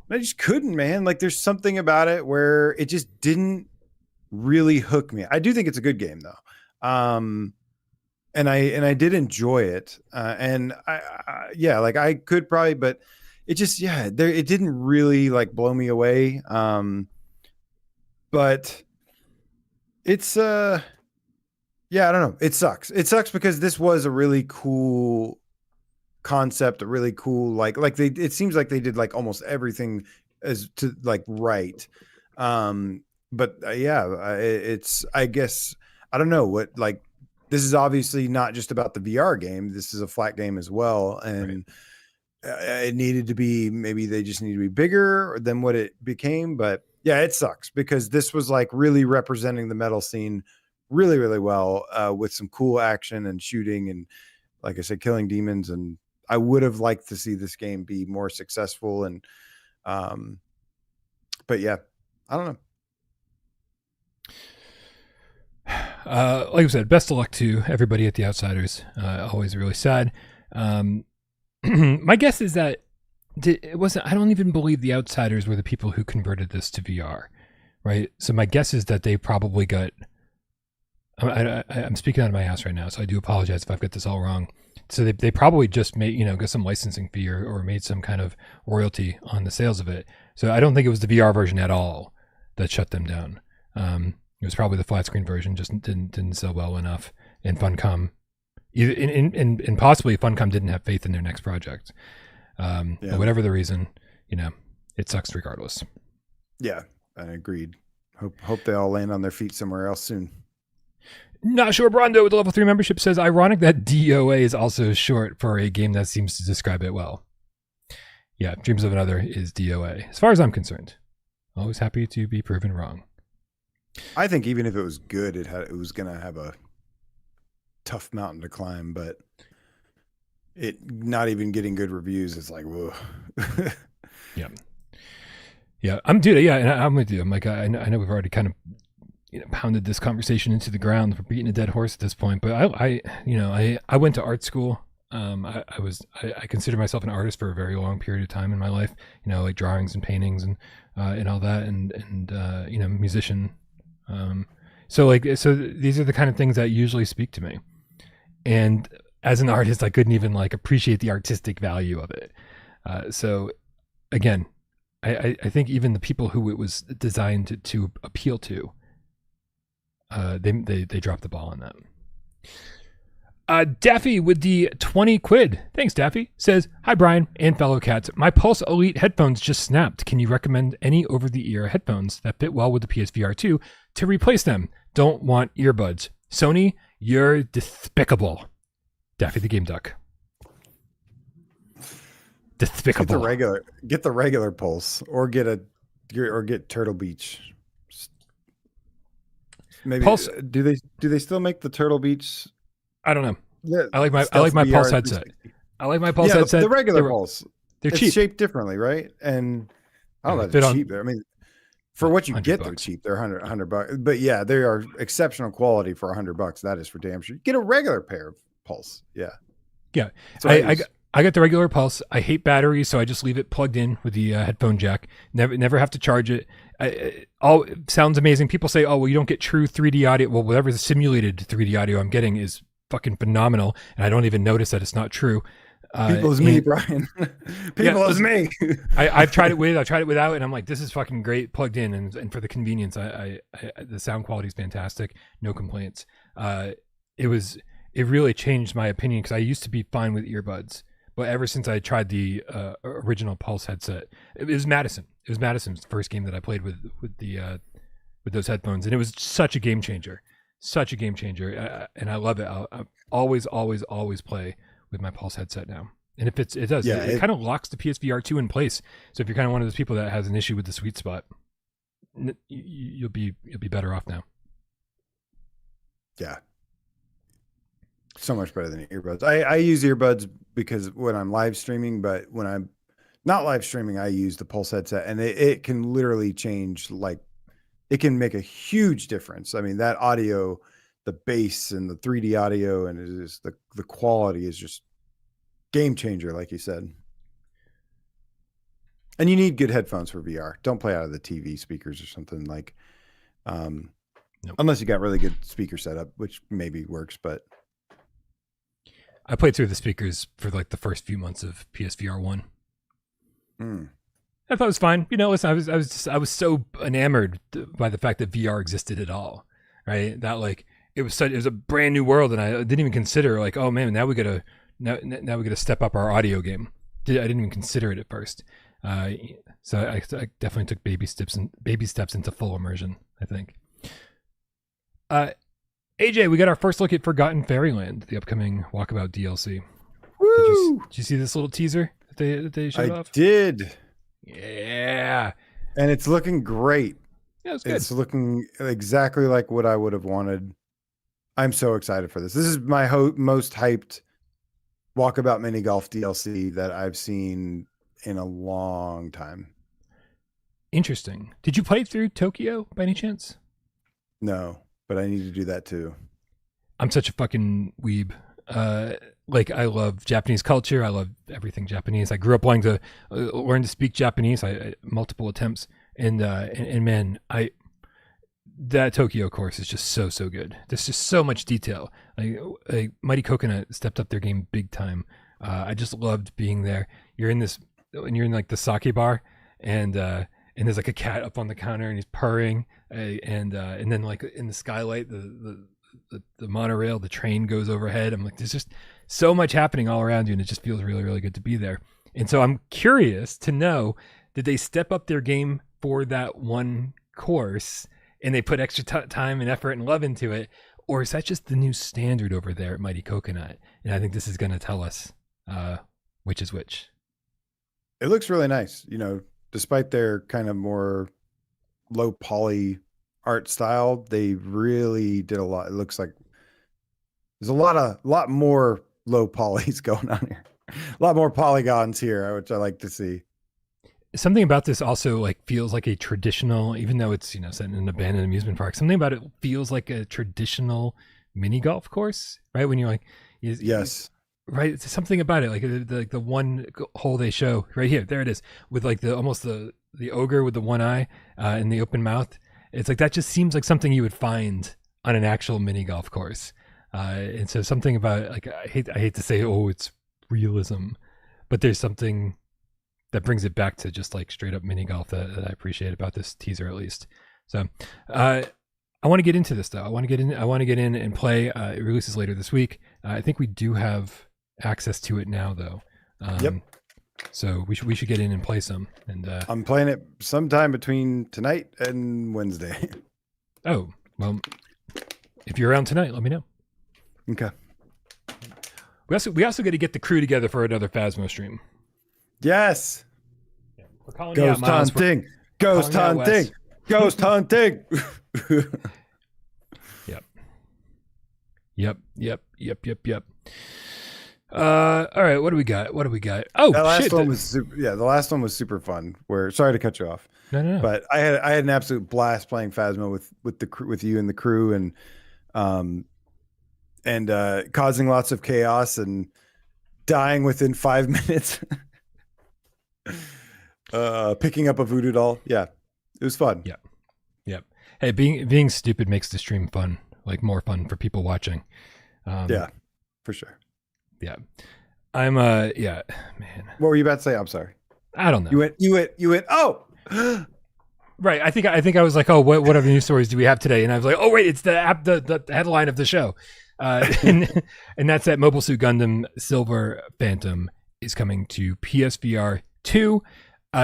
I just couldn't, man. Like there's something about it where it just didn't really hook me. I do think it's a good game though. And I did enjoy it. And I could probably, but it just, it didn't really like blow me away. But it's, I don't know. It sucks. It sucks because this was a really cool concept, a really cool, it seems like they did like almost everything as to like, right. It's, I guess, I don't know what, like, this is obviously not just about the VR game. This is a flat game as well. And it needed to be, maybe they just need to be bigger than what it became. But yeah, it sucks because this was like really representing the metal scene really, really well, with some cool action and shooting. And like I said, killing demons. And I would have liked to see this game be more successful. And, but yeah, I don't know. Like I said, best of luck to everybody at The Outsiders. Always really sad. My guess is that I don't even believe The Outsiders were the people who converted this to VR, right? So my guess is that they probably got, I'm speaking out of my ass right now, so I do apologize if I've got this all wrong. So they probably just made, got some licensing fee or made some kind of royalty on the sales of it. So I don't think it was the VR version at all that shut them down. It was probably the flat screen version, just didn't sell well enough. And Funcom, and possibly Funcom didn't have faith in their next project. But whatever the reason, it sucks regardless. Yeah, I agreed. Hope they all land on their feet somewhere else soon. Not sure Brondo with the level 3 membership says, ironic that DOA is also short for a game that seems to describe it well. Yeah, Dreams of Another is DOA. As far as I'm concerned. Always happy to be proven wrong. I think even if it was good, it was going to have a tough mountain to climb, but it not even getting good reviews is like, whoa. Yeah, I'm with you. I'm like, I know we've already kind of pounded this conversation into the ground for beating a dead horse at this point, but I went to art school. I consider myself an artist for a very long period of time in my life, like drawings and paintings and all that, and musician. So these are the kind of things that usually speak to me. And as an artist, I couldn't even like appreciate the artistic value of it. So again, I think even the people who it was designed to appeal to, they dropped the ball on that. Daffy with the 20 quid. Thanks, Daffy. Says, hi, Bryan and fellow cats. My Pulse Elite headphones just snapped. Can you recommend any over-the-ear headphones that fit well with the PSVR2 to replace them? Don't want earbuds. Sony, you're despicable. Daffy the Game Duck. Despicable. Get the regular Pulse, or get Turtle Beach. Maybe Pulse. Do they still make the Turtle Beach? I don't know. Yeah, I like my Pulse headset. I like my Pulse headset. The regular Pulse. They're it's cheap. shaped differently, right? And I don't know if they're cheap. I mean, for what you get, they're cheap. They're $100. But yeah, they are exceptional quality for $100. That is for damn sure. Get a regular pair of Pulse. Yeah. Yeah. I got the regular Pulse. I hate batteries, so I just leave it plugged in with the headphone jack. Never have to charge it. It sounds amazing. People say, "Oh, well, you don't get true 3D audio." Well, whatever the simulated 3D audio I'm getting is fucking phenomenal, and I don't even notice that it's not true. People is me, Bryan. People is me. I've tried it with, I've tried it without, and I'm like, this is fucking great plugged in, and for the convenience, the sound quality is fantastic. No complaints. It really changed my opinion because I used to be fine with earbuds. But ever since I tried the original Pulse headset, it was Madison. It was Madison's first game that I played with those headphones, and it was such a game changer, and I love it. I always play with my Pulse headset now, and it kind of locks the PSVR2 in place. So if you're kind of one of those people that has an issue with the sweet spot, you'll be better off now. Yeah. So much better than earbuds. I use earbuds because when I'm live streaming, but when I'm not live streaming, I use the Pulse headset, and it can literally change, like it can make a huge difference. I mean, that audio, the bass and the 3D audio, and it is the quality is just game changer, like you said. And you need good headphones for VR. Don't play out of the TV speakers or something like, nope. Unless you got really good speaker setup, which maybe works, but. I played through the speakers for like the first few months of PSVR 1. I thought it was fine. Listen, I was so enamored by the fact that VR existed at all, right? That like it was a brand new world, and I didn't even consider like, oh man, now we gotta step up our audio game. I didn't even consider it at first. So I definitely took baby steps into full immersion, I think. AJ, we got our first look at Forgotten Fairyland, the upcoming Walkabout DLC. Did you see this little teaser that they showed off? I did. Yeah. And it's looking great. Yeah, it's good. It's looking exactly like what I would have wanted. I'm so excited for this. This is my most hyped Walkabout mini golf DLC that I've seen in a long time. Interesting. Did you play through Tokyo by any chance? No. But I need to do that too. I'm such a fucking weeb. Like I love Japanese culture. I love everything Japanese. I grew up wanting to learn to speak Japanese. I multiple attempts, and man, that Tokyo course is just so good. There's just so much detail. Like Mighty Coconut stepped up their game big time. I just loved being there. You're in like the sake bar, and there's like a cat up on the counter, and he's purring. And then like in the skylight, the monorail, the train goes overhead. I'm like, there's just so much happening all around you, and it just feels really, really good to be there. And so I'm curious to know, did they step up their game for that one course, and they put extra time and effort and love into it, or is that just the new standard over there at Mighty Coconut? And I think this is going to tell us which is which. It looks really nice, despite their kind of more low poly art style. They really did a lot. It looks like there's a lot more low polys going on here. A lot more polygons here, which I like to see. Something about this also like feels like a traditional, even though it's set in an abandoned amusement park. Something about it feels like a traditional mini golf course, right? When you're like, yes, right. It's something about it, like the one hole they show right here. There it is, with like the ogre with the one eye and the open mouth. It's like that just seems like something you would find on an actual mini golf course. And so something about it, like I hate to say, oh, it's realism, but there's something that brings it back to just like straight up mini golf that I appreciate about this teaser, at least. So I want to get into this though. I want to get in and play. It releases later this week. I think we do have access to it now though. Yep. So we should get in and play some. And I'm playing it sometime between tonight and Wednesday. Oh, well, if you're around tonight, let me know. Okay. We also got to get the crew together for another Phasmo stream. Yes. Yeah. We're calling Ghost hunting. Ghost hunting. Ghost hunting. Yep. All right, what do we got? Oh, that last one was super, the last one was super fun. Sorry to cut you off. No. But I had an absolute blast playing Phasmo with you and the crew, and causing lots of chaos and dying within 5 minutes. Picking up a voodoo doll. Yeah, it was fun. Yep. Hey, being stupid makes the stream fun, like more fun for people watching. Yeah, for sure. Yeah, I'm man. What were you about to say? I'm sorry. I don't know. You went. Oh, right. I think I was like, oh, what other news stories do we have today? And I was like, oh wait, it's the headline of the show, and that's that Mobile Suit Gundam Silver Phantom is coming to PSVR 2.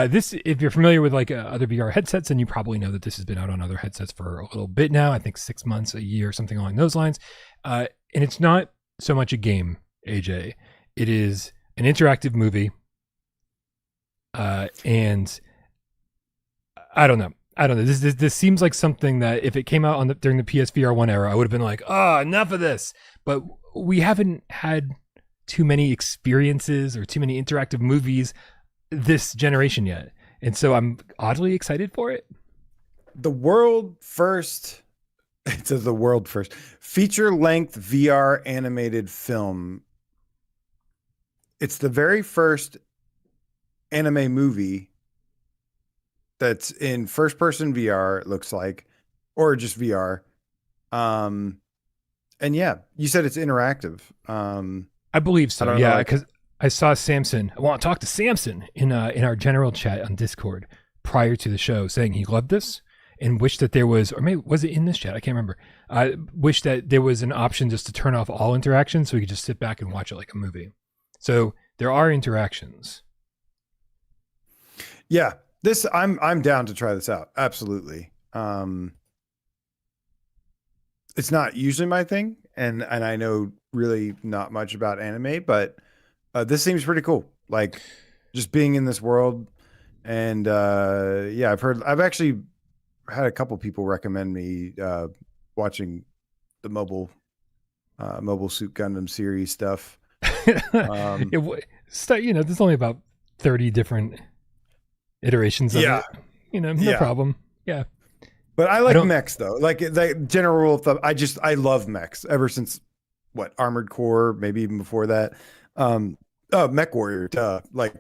This, if you're familiar with like other VR headsets, then you probably know that this has been out on other headsets for a little bit now. I think 6 months, a year, something along those lines. And it's not so much a game, AJ. It is an interactive movie. And I don't know. This seems like something that if it came out during the PSVR 1 era, I would have been like, oh, enough of this. But we haven't had too many experiences or too many interactive movies this generation yet, and so I'm oddly excited for it. It says the world first feature-length VR animated film. It's the very first anime movie that's in first-person VR, it looks like, or just VR. And yeah, you said it's interactive. I believe so. Yeah, because I saw Samson. I want to talk to Samson in our general chat on Discord prior to the show, saying he loved this and wished that there was, or maybe was it in this chat? I can't remember. I wish that there was an option just to turn off all interactions so we could just sit back and watch it like a movie. So there are interactions. Yeah, I'm down to try this out. Absolutely. It's not usually my thing, and I know really not much about anime, but this seems pretty cool. Like just being in this world, and I've actually had a couple people recommend me watching the Mobile Suit Gundam series stuff. There's only about 30 different iterations of it. No problem. Yeah. But I like mechs though. Like the general rule of thumb, I love mechs ever since Armored Core, maybe even before that. Mech Warrior. Like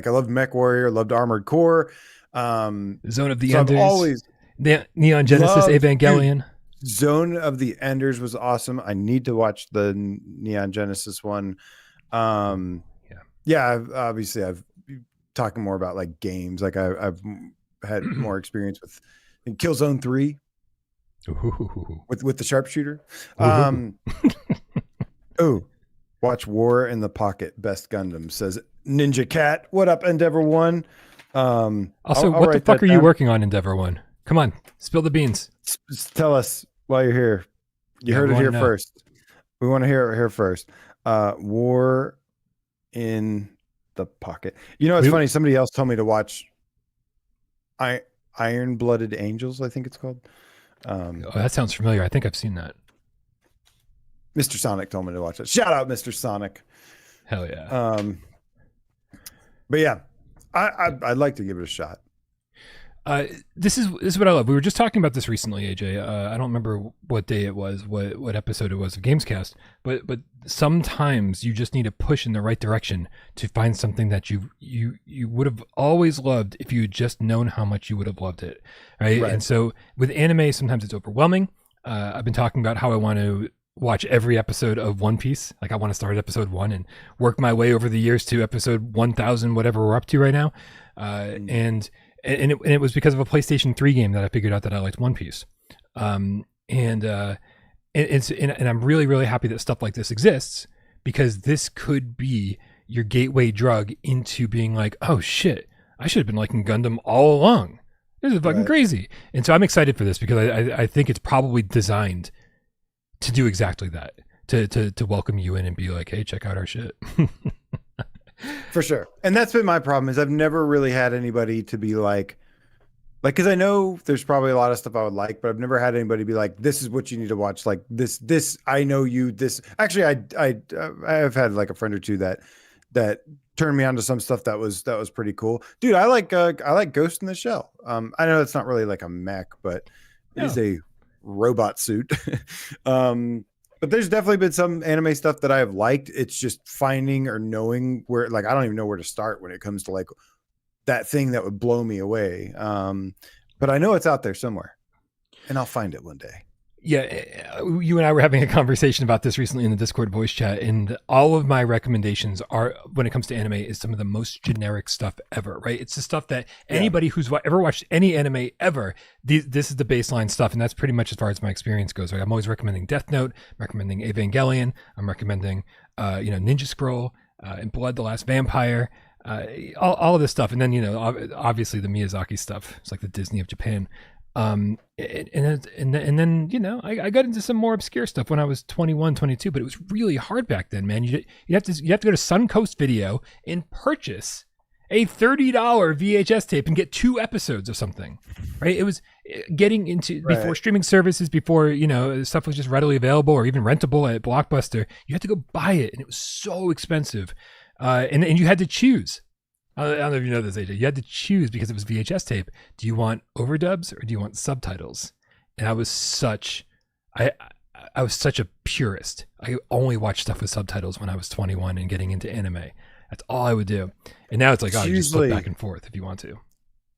I loved Mech Warrior, loved Armored Core. Zone of the Enders. The Neon Genesis Evangelion. Zone of the Enders was awesome. I need to watch the Neon Genesis one. Obviously I've talking more about like games. Like I've had more experience with Killzone 3 with the sharpshooter. Watch War in the Pocket, Best Gundam, says Ninja Cat. What up, Endeavor One? Also, what the fuck are you working on, Endeavor One? Come on, spill the beans. Tell us while you're here. You heard it here first. We want to hear it here first. War in the Pocket. You know, it's funny. Somebody else told me to watch Iron-Blooded Angels, I think it's called. That sounds familiar. I think I've seen that. Mr. Sonic told me to watch it. Shout out, Mr. Sonic. Hell yeah. But yeah, I'd like to give it a shot. This is what I love. We were just talking about this recently, AJ. I don't remember what day it was, what episode it was of GAMESCAST, but sometimes you just need a push in the right direction to find something that you would have always loved if you had just known how much you would have loved it, right? And so with anime, sometimes it's overwhelming. I've been talking about how I want to watch every episode of One Piece. Like I want to start at episode 1 and work my way over the years to episode 1000, whatever we're up to right now. And it was because of a PlayStation 3 game that I figured out that I liked One Piece. And I'm really, really happy that stuff like this exists, because this could be your gateway drug into being like, oh shit, I should have been liking Gundam all along. This is fucking crazy. And so I'm excited for this because I think it's probably designed to do exactly that, to welcome you in and be like, hey, check out our shit. For sure. And that's been my problem, is I've never really had anybody to be like, because I know there's probably a lot of stuff I would like, but I've never had anybody be like, this is what you need to watch. Like this, I know you, this, actually, I have had like a friend or two that turned me on to some stuff that was pretty cool. Dude, I like Ghost in the Shell. I know it's not really like a mech, but it is a robot suit. But there's definitely been some anime stuff that I have liked. It's just finding or knowing where, like, I don't even know where to start when it comes to like that thing that would blow me away. But I know it's out there somewhere, and I'll find it one day. Yeah, you and I were having a conversation about this recently in the Discord voice chat, and all of my recommendations are, when it comes to anime, is some of the most generic stuff ever, right? It's the stuff that anybody who's ever watched any anime ever, this is the baseline stuff, and that's pretty much as far as my experience goes, right? I'm always recommending Death Note, I'm recommending Evangelion, I'm recommending Ninja Scroll, and Blood the Last Vampire, all of this stuff, and then obviously the Miyazaki stuff. It's like the Disney of Japan. And then I got into some more obscure stuff when I was 21, 22, but it was really hard back then, man. You have to go to Suncoast Video and purchase a $30 VHS tape and get 2 episodes of something, right? It was getting into before streaming services, before stuff was just readily available or even rentable at Blockbuster. You had to go buy it, and it was so expensive, and you had to choose. I don't know if you know this, AJ. You had to choose, because it was VHS tape. Do you want overdubs or do you want subtitles? And I was such a purist. I only watched stuff with subtitles when I was 21 and getting into anime. That's all I would do. And now it's like, you just flip back and forth if you want to.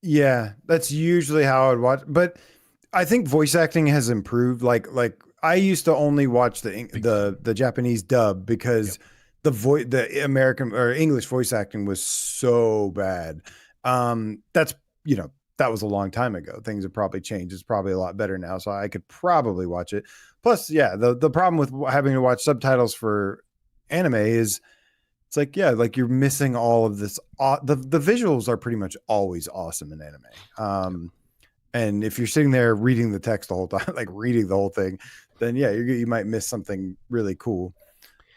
Yeah, that's usually how I would watch. But I think voice acting has improved. Like I used to only watch the Japanese dub because the American or English voice acting was so bad. That's that was a long time ago. Things have probably changed. It's probably a lot better now, so I could probably watch it. Plus, the problem with having to watch subtitles for anime is it's like you're missing all of this. The visuals are pretty much always awesome in anime. And if you're sitting there reading the text the whole time, like reading the whole thing, then you might miss something really cool.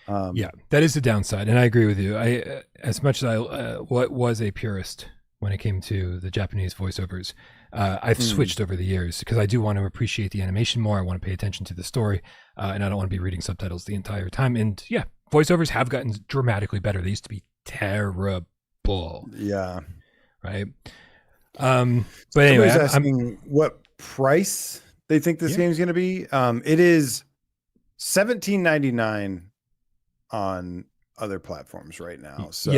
That is the downside, and I agree with you. As much as I was a purist when it came to the Japanese voiceovers, I've switched over the years because I do want to appreciate the animation more. I want to pay attention to the story, and I don't want to be reading subtitles the entire time. And voiceovers have gotten dramatically better. They used to be terrible. Yeah. Right. But anyway, asking what price they think this game is going to be. It is $17.99 on other platforms right now. So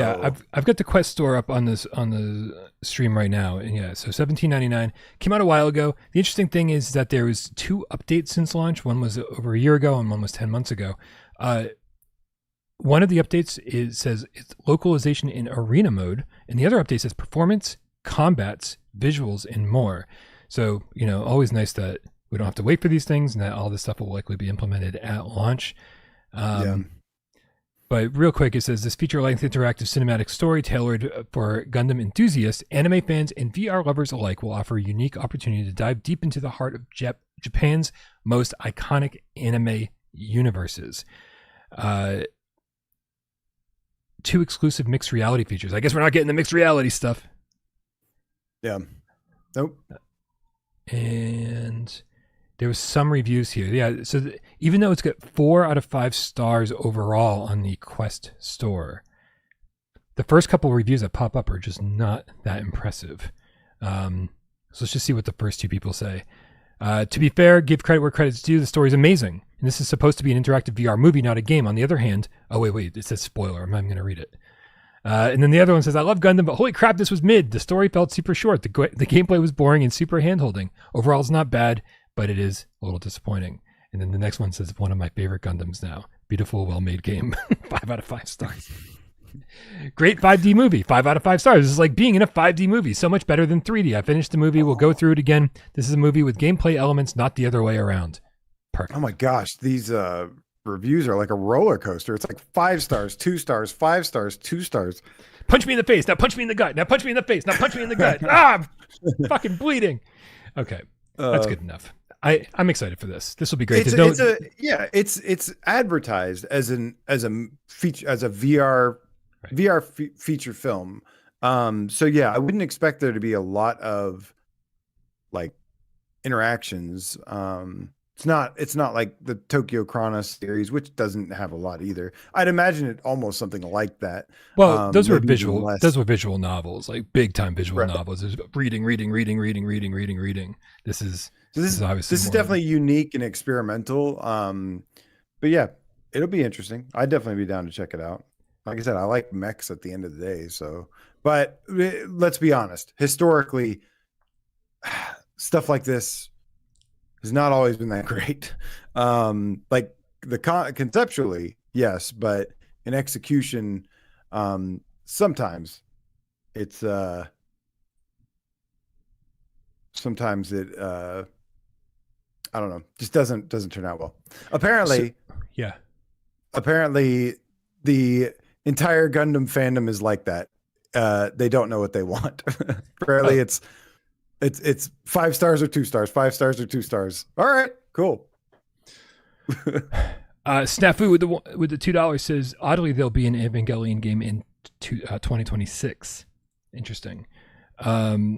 I've got the Quest store up on the stream right now, and so $17.99 came out a while ago. The interesting thing is that there was 2 updates since launch. One was over a year ago, and one was 10 months ago. One of the updates says it's localization in arena mode, and the other update says performance, combats, visuals, and more. So always nice that we don't have to wait for these things, and that all this stuff will likely be implemented at launch. But real quick, it says this feature-length interactive cinematic story tailored for Gundam enthusiasts, anime fans, and VR lovers alike will offer a unique opportunity to dive deep into the heart of Japan's most iconic anime universes. 2 exclusive mixed reality features. I guess we're not getting the mixed reality stuff. Yeah. Nope. And there was some reviews here. Yeah, so even though it's got 4 out of 5 stars overall on the Quest store, the first couple of reviews that pop up are just not that impressive. So let's just see what the first 2 people say. To be fair, give credit where credit's due. The story's amazing. And this is supposed to be an interactive VR movie, not a game. On the other hand, oh, wait, it says spoiler. I'm not even going to read it. And then the other one says, I love Gundam, but holy crap, this was mid. The story felt super short. The gameplay was boring and super hand-holding. Overall, it's not bad, but it is a little disappointing. And then the next one says, one of my favorite Gundams now. Beautiful, well-made game. 5 out of 5 stars. Great 5D movie. 5 out of 5 stars. This is like being in a 5D movie. So much better than 3D. I finished the movie. We'll go through it again. This is a movie with gameplay elements, not the other way around. Perfect. Oh my gosh. These reviews are like a roller coaster. It's like 5 stars, 2 stars, 5 stars, 2 stars. Punch me in the face. Now punch me in the gut. Now punch me in the face. Now punch me in the gut. I'm fucking bleeding. Okay. That's good enough. I'm excited for this. This will be great. It's advertised as a feature, as a VR feature film. So yeah, I wouldn't expect there to be a lot of like interactions. It's not like the Tokyo Chronos series, which doesn't have a lot either. I'd imagine it almost something like that. Well, those were visual novels, like big time visual novels. There's reading. This is definitely unique and experimental. But yeah, it'll be interesting. I'd definitely be down to check it out. Like I said, I like mechs at the end of the day. So, but let's be honest. Historically, stuff like this has not always been that great. Like conceptually, yes, but in execution, sometimes it I don't know, just doesn't turn out well. Apparently the entire Gundam fandom is like that. They don't know what they want. Apparently it's 5 stars or 2 stars, 5 stars or 2 stars. All right, cool. Snafu with the $2 says, oddly, there'll be an Evangelion game in 2026. Interesting. I'll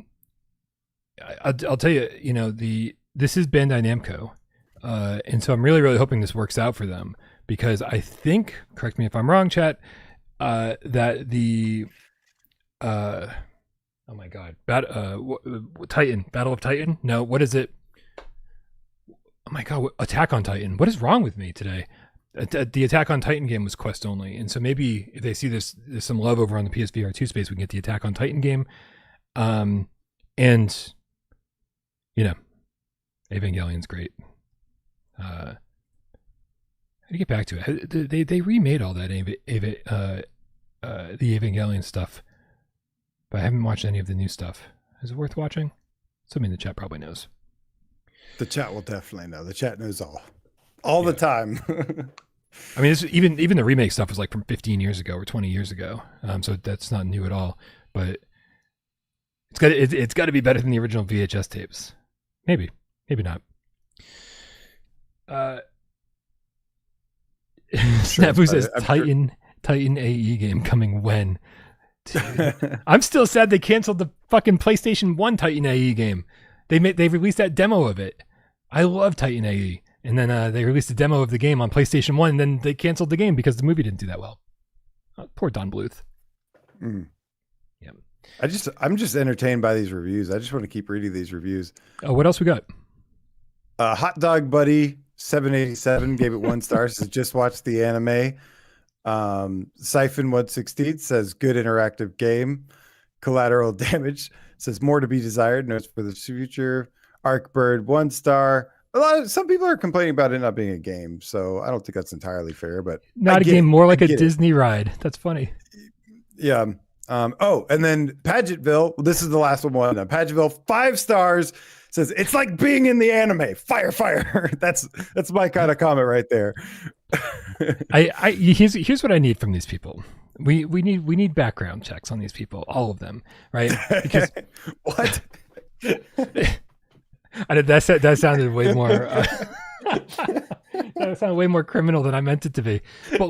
tell you, this is Bandai Namco. And so I'm really, really hoping this works out for them, because I think, correct me if I'm wrong, chat, that the oh my God, Battle of Titan? No, what is it? Oh my God, Attack on Titan. What is wrong with me today? The Attack on Titan game was Quest only, and so maybe if they see there's some love over on the PSVR2 space, we can get the Attack on Titan game. And Evangelion's great. How do you get back to it? They remade all that the Evangelion stuff, but I haven't watched any of the new stuff. Is it worth watching? Somebody in the chat probably knows. The chat will definitely know. The chat knows all the time. I mean, even the remake stuff was like from 15 years ago or 20 years ago. So that's not new at all. But it's got to be better than the original VHS tapes. Maybe not. Snafu says Titan AE game coming when? Dude, I'm still sad they canceled the fucking PlayStation 1 Titan AE game. They released that demo of it. I love Titan AE. And then they released a demo of the game on PlayStation 1, and then they canceled the game because the movie didn't do that well. Poor Don Bluth. Mm. Yeah. I'm just entertained by these reviews. I just want to keep reading these reviews. Oh, what else we got? Hot Dog Buddy 787 gave it 1 star. Says just watched the anime. Siphon 116 says good interactive game. Collateral Damage says more to be desired. Notes for the future. Arkbird 1 star. Some people are complaining about it not being a game, so I don't think that's entirely fair. But not a game, more like a Disney ride. That's funny. Yeah. And then Pageantville. This is the last one. Pageantville 5 stars. Says it's like being in the anime. Fire. That's my kind of comment right there. Here's what I need from these people. We need background checks on these people, all of them, right? Because what? That sounded way more. That sounded way more criminal than I meant it to be. But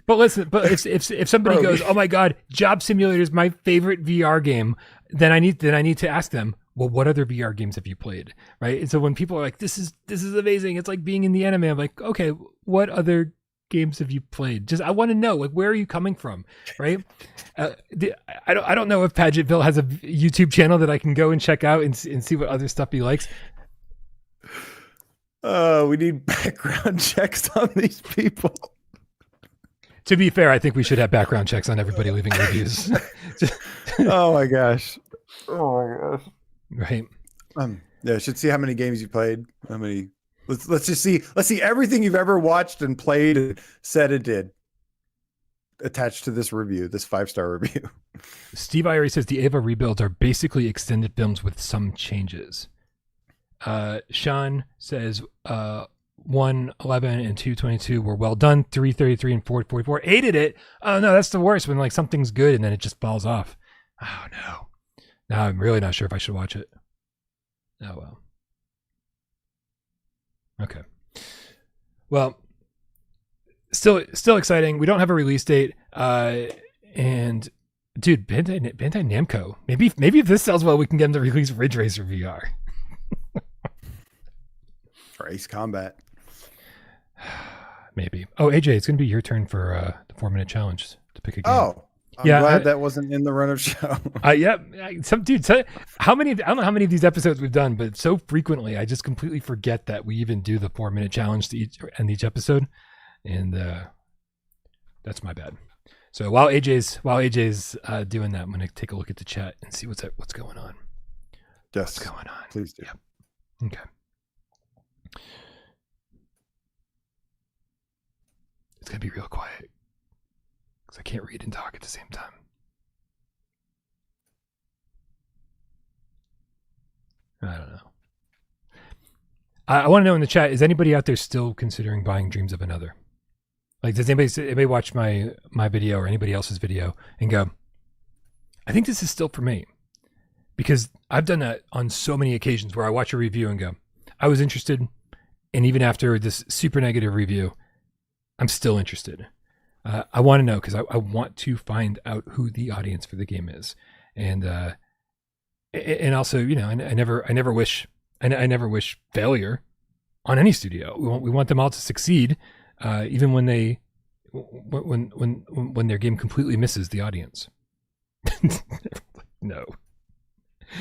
listen. But if somebody goes, "Oh my God, Job Simulator is my favorite VR game," then I need to ask them, well, what other VR games have you played, right? And so when people are like, "This is amazing," it's like being in the anime. I'm like, okay, what other games have you played? Just I want to know, like, where are you coming from, right? I don't know if Pageantville has a YouTube channel that I can go and check out and see what other stuff he likes. We need background checks on these people. To be fair, I think we should have background checks on everybody leaving reviews. Oh my gosh. Right. Yeah, should see how many games you played. How many? Let's just see. Let's see everything you've ever watched and played and said and did attached to this review, this 5-star review. Steve Irie says the Ava rebuilds are basically extended films with some changes. Sean says 111 and 222 were well done. 333 and 444 hated it. Oh no, that's the worst when like something's good and then it just falls off. Oh no. Now I'm really not sure if I should watch it. Oh well. Okay. Well, still exciting. We don't have a release date. And dude, Bandai Namco. Maybe if this sells well, we can get them to release Ridge Racer VR. For Ace Combat. Maybe. Oh, AJ, it's going to be your turn for the 4-minute challenge to pick a game. Oh, I'm glad that wasn't in the run of show. Yeah. How many? I don't know how many of these episodes we've done, but so frequently I just completely forget that we even do the 4-minute challenge to each episode, and that's my bad. So while AJ's doing that, I'm going to take a look at the chat and see what's going on. Yes. What's going on? Please do. Yep. Okay. It's going to be real quiet because I can't read and talk at the same time. I don't know. I want to know in the chat, is anybody out there still considering buying Dreams of Another? Like, does anybody watch my video or anybody else's video and go, I think this is still for me? Because I've done that on so many occasions where I watch a review and go, I was interested, and even after this super negative review, I'm still interested. I want to know because I want to find out who the audience for the game is, and also, you know, I never wish failure on any studio. We want them all to succeed, even when their game completely misses the audience. No,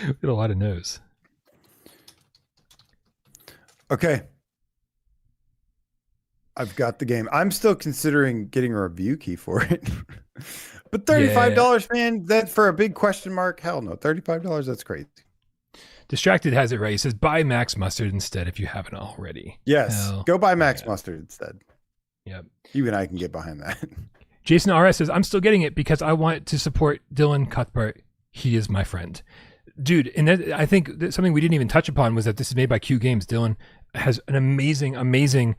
we had a lot of no's. Okay. I've got the game. I'm still considering getting a review key for it. But $35, man, that for a big question mark? Hell no. $35, that's crazy. Distracted has it right. He says, buy Max Mustard instead if you haven't already. Yes. Go buy Max Mustard instead. Yep. You and I can get behind that. Jason RS says, I'm still getting it because I want to support Dylan Cuthbert. He is my friend. Dude, and I think that something we didn't even touch upon was that this is made by Q Games. Dylan has an amazing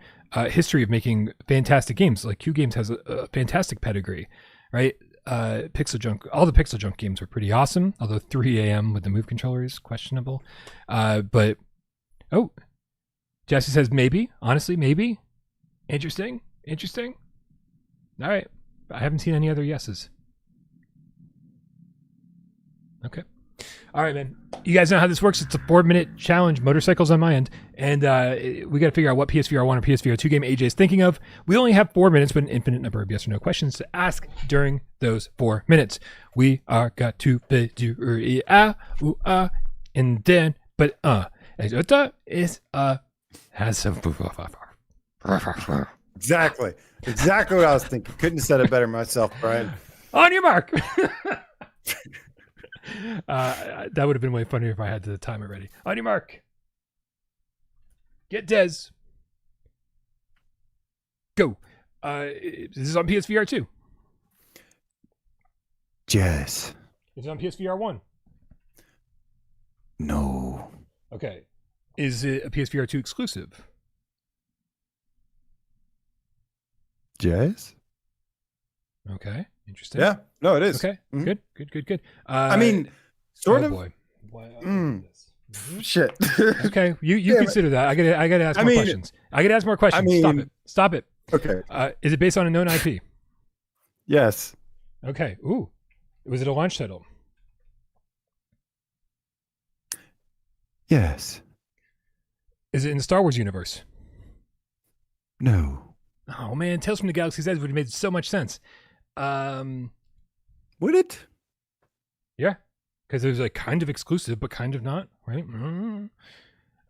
history of making fantastic games. Like Q Games has a fantastic pedigree, right? Pixel Junk, all the Pixel Junk games were pretty awesome, although 3 a.m. with the Move controller is questionable. But Jesse says maybe, honestly, maybe. Interesting. All right. I haven't seen any other yeses. Okay. All right, man. You guys know how this works. It's a 4-minute challenge. Motorcycles on my end. And we got to figure out what PSVR1 or PSVR2 game AJ is thinking of. We only have 4 minutes, but an infinite number of yes or no questions to ask during those 4 minutes. We are got to be and then, but is has some. Exactly what I was thinking. Couldn't have said it better myself, Brian. On your mark. That would have been way funnier if I had the timer ready. On your mark. Get Des. Go. This is on PSVR 2. Yes. Is it on PSVR 1? No. Okay. Is it a PSVR 2 exclusive? Yes. Okay. Interesting. Yeah. No, it is. Okay. Mhm. Good. I mean, sort of. Boy. Why, Shit. Okay. You consider that. I gotta ask more questions. I gotta ask more questions. Stop it. Okay. Is it based on a known IP? Yes. Okay. Ooh. Was it a launch title? Yes. Is it in the Star Wars universe? No. Oh man, Tales from the Galaxy's Edge would have made so much sense. Would it? Yeah, because it was like kind of exclusive, but kind of not, right?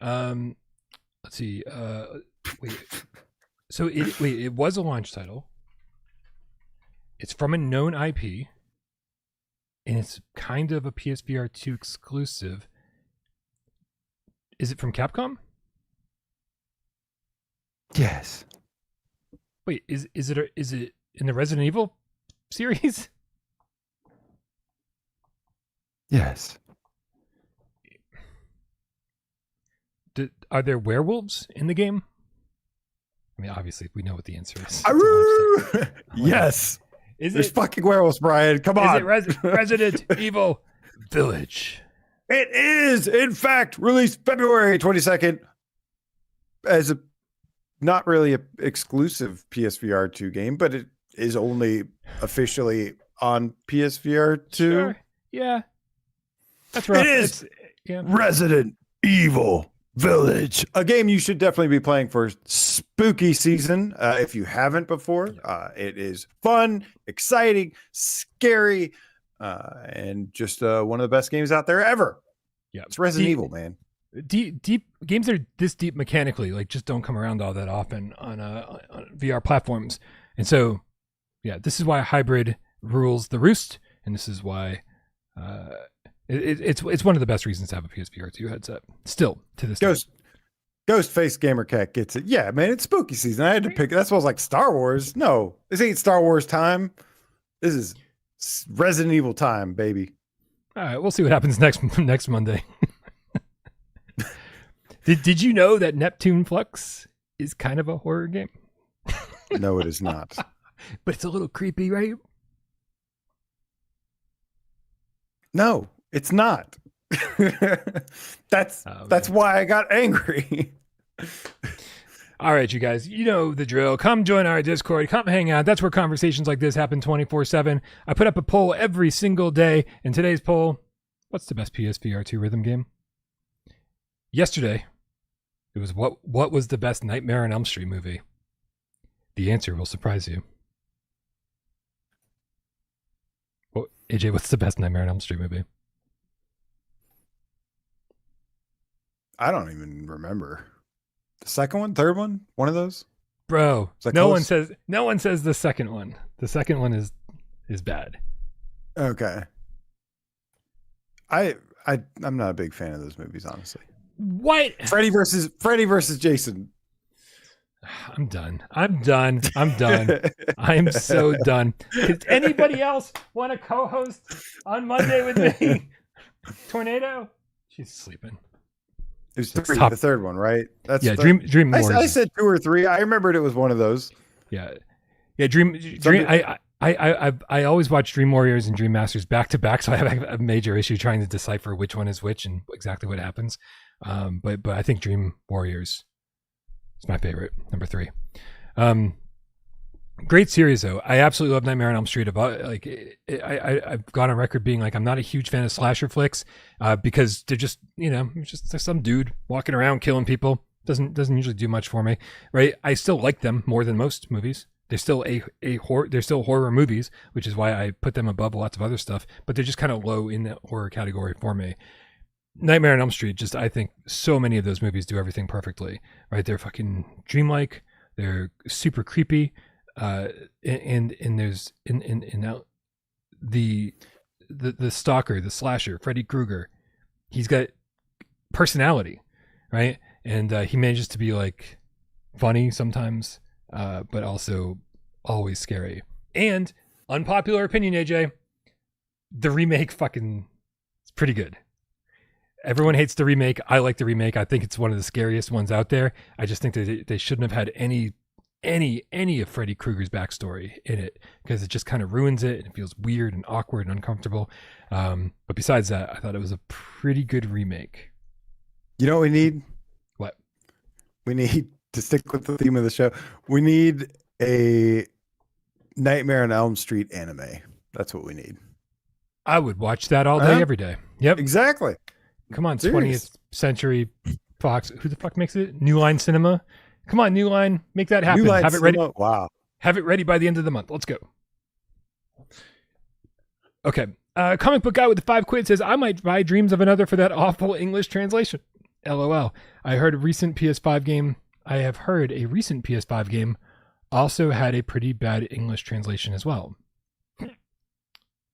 Let's see. Wait. So it was a launch title. It's from a known IP, and it's kind of a PSVR2 exclusive. Is it from Capcom? Yes. Wait, is it in the Resident Evil series? Yes. Are there werewolves in the game? I mean, obviously, we know what the answer is. Yes. There's it fucking werewolves, Brian. Come on. Is it Resident Evil Village? It is, in fact, released February 22nd as a not really an exclusive PSVR 2 game, but it is only officially on PSVR 2. Sure. Yeah. That's right. It is Resident Evil Village, a game you should definitely be playing for spooky season if you haven't before. It is fun, exciting, scary, and just one of the best games out there ever. Yeah, it's Resident Evil, man. Deep games are this deep mechanically, like just don't come around all that often on VR platforms. And so, yeah, this is why hybrid rules the roost, and this is why it's one of the best reasons to have a PSVR 2 headset. Still to this day. Ghostface Gamer Cat gets it. Yeah, man, it's spooky season. I had to pick. That's what I was like, Star Wars. No, this ain't Star Wars time. This is Resident Evil time, baby. All right, we'll see what happens next Monday. Did you know that Neptune Flux is kind of a horror game? No, it is not. But it's a little creepy, right? No, it's not. That's why I got angry. All right, you guys, you know the drill. Come join our Discord. Come hang out. That's where conversations like this happen 24/7. I put up a poll every single day. And today's poll, what's the best PSVR 2 rhythm game? Yesterday, it was what was the best Nightmare on Elm Street movie? The answer will surprise you. Well, AJ, what's the best Nightmare on Elm Street movie? I don't even remember. The second one, third one, one of those. Bro, no one says the second one. The second one is bad. Okay. I'm not a big fan of those movies, honestly. What? Freddy versus Jason. I'm done. I'm so done. Does anybody else want to co-host on Monday with me? Tornado? She's sleeping. It was the third one, right? That's Dream Wars. I said 2 or 3. I remembered it was one of those. Yeah. Dream. I always watch Dream Warriors and Dream Masters back to back, so I have a major issue trying to decipher which one is which and exactly what happens. But I think Dream Warriors is my favorite, number 3. Great series though. I absolutely love Nightmare on Elm Street. I've gone on record being like I'm not a huge fan of slasher flicks because they're just it's just some dude walking around killing people. Doesn't usually do much for me, right? I still like them more than most movies. They're still they're still horror movies, which is why I put them above lots of other stuff. But they're just kind of low in that horror category for me. Nightmare on Elm Street, just I think so many of those movies do everything perfectly, right? They're fucking dreamlike. They're super creepy. And there's the stalker, the slasher, Freddy Krueger. He's got personality, right? And he manages to be like funny sometimes, but also always scary. And unpopular opinion, AJ, the remake it's pretty good. Everyone hates the remake. I like the remake. I think it's one of the scariest ones out there. I just think that they shouldn't have had any any of Freddy Krueger's backstory in it, because it just kind of ruins it and it feels weird and awkward and uncomfortable. But besides that, I thought it was a pretty good remake. You know what we need? What? We need to stick with the theme of the show. We need a Nightmare on Elm Street anime. That's what we need. I would watch that all day, every day. Yep. Exactly. Come on, 20th Century Fox. Who the fuck makes it? New Line Cinema. Come on, New Line. Make that happen. Have it ready. Wow. Have it ready by the end of the month. Let's go. Okay. Comic book guy with the 5 quid says, I might buy Dreams of Another for that awful English translation. LOL. I have heard a recent PS5 game also had a pretty bad English translation as well.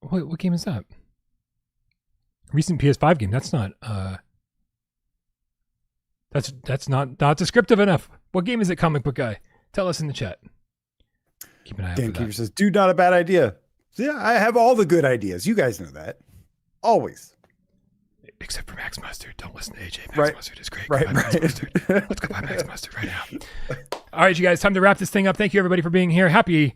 What game is that? Recent PS5 game. That's not that's not descriptive enough. What game is it, comic book guy? Tell us in the chat. Keep an eye out for that. Gamekeeper says, dude, not a bad idea. Yeah, I have all the good ideas. You guys know that. Always. Except for Max Mustard. Don't listen to AJ. Max Mustard is great. Right. Let's go buy Max Mustard right now. All right, you guys, time to wrap this thing up. Thank you, everybody, for being here. Happy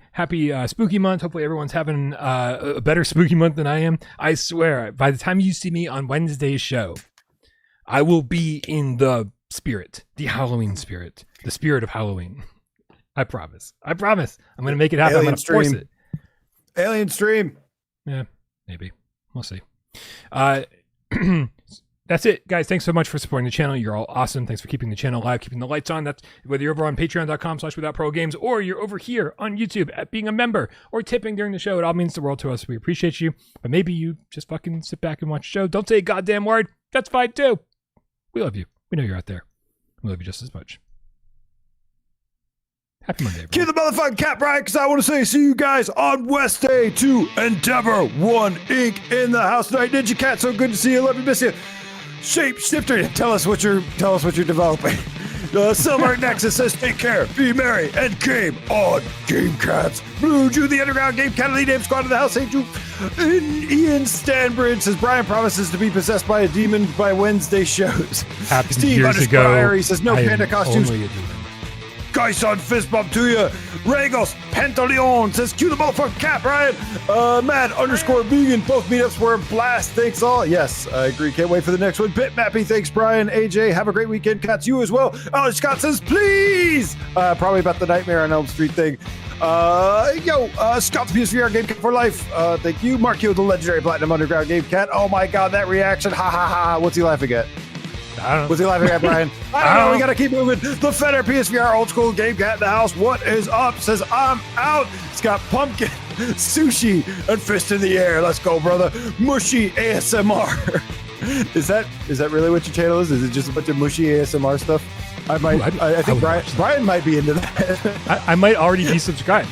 spooky month. Hopefully everyone's having a better spooky month than I am. I swear, by the time you see me on Wednesday's show, I will be in the spirit, the Halloween spirit, the spirit of Halloween. I promise. I'm going to make it happen. Alien I'm going to force it. Alien stream. Yeah, maybe. We'll see. That's it, guys. Thanks so much for supporting the channel. You're all awesome. Thanks for keeping the channel live, keeping the lights on. That's whether you're over on patreon.com/withoutparole or you're over here on YouTube at being a member or tipping during the show. It all means the world to us. We appreciate you. But maybe you just fucking sit back and watch the show. Don't say a goddamn word. That's fine too. We love you. We know you're out there. We love you just as much. Happy Monday, everyone. Cue the motherfucking cat, Bryan, because I want to say see you guys on Wednesday to Endeavor 1 Inc. in the house tonight. Ninja Cat, so good to see you. Love you, miss you. Shapeshifter, tell us what you're developing. Silver Nexus says, take care, be merry, and game on GameCats. Blue Jew, the Underground Game Cat, Elite Ape Squad of the House, St. Jew. Ian Stanbridge says, Bryan promises to be possessed by a demon by Wednesday shows. Happened Steve years ago. He says, no panda costumes. Only a demon. Gyson fist bump to you. Regos Pantaleon says, cue the motherfucking cat, Bryan. Mad_vegan. Both meetups were a blast. Thanks all. Yes, I agree. Can't wait for the next one. Bitmappy. Thanks, Bryan. AJ, have a great weekend. Cats, you as well. Alex Scott says, please. Probably about the Nightmare on Elm Street thing. Scott, the PSVR Game Cat for life. Thank you. Mark Hill, the legendary Platinum Underground Game Cat. Oh my God, that reaction. Ha ha ha. What's he laughing at? What's he laughing at, Bryan? I don't know. We got to keep moving. The Feder PSVR Old School Game Cat in the house. What is up? Says, I'm out. It's got pumpkin, sushi, and fist in the air. Let's go, brother. Mushy ASMR. Is that really what your channel is? Is it just a bunch of mushy ASMR stuff? I think Bryan might be into that. I might already be subscribed.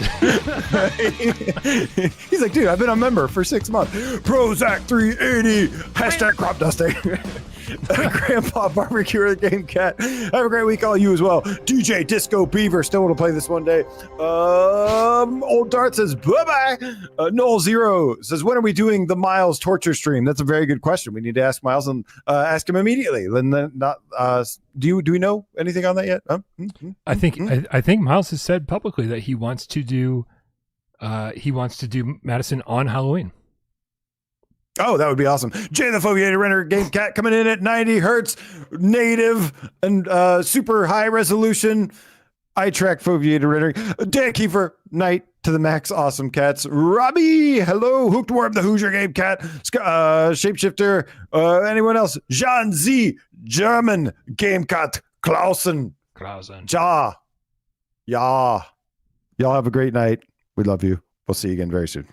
He's like, dude, I've been a member for 6 months. Prozac 380. Hashtag crop dusting. Grandpa Barbecue or the Game Cat. Have a great week, all you as well. DJ Disco Beaver still want to play this one day. Old Dart says bye bye. Noel Zero says, when are we doing the Miles torture stream? That's a very good question. We need to ask Miles and ask him immediately. Do we know anything on that yet? I think Miles has said publicly that he wants to do Madison on Halloween. Oh, that would be awesome. Jay the Foveator Render Game Cat coming in at 90 hertz, native and super high resolution. Eye track Foveator rendering. Dan Kiefer, Night to the Max, awesome cats. Robbie, hello. Hooked Worm, the Hoosier Game Cat. Shapeshifter, anyone else? Jean Z, German Game Cat. Klausen. Ja. Y'all have a great night. We love you. We'll see you again very soon.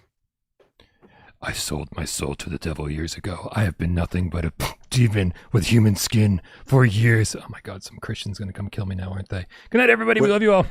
I sold my soul to the devil years ago. I have been nothing but a demon with human skin for years. Oh my God, some Christian's going to come kill me now, aren't they? Good night, everybody. We love you all.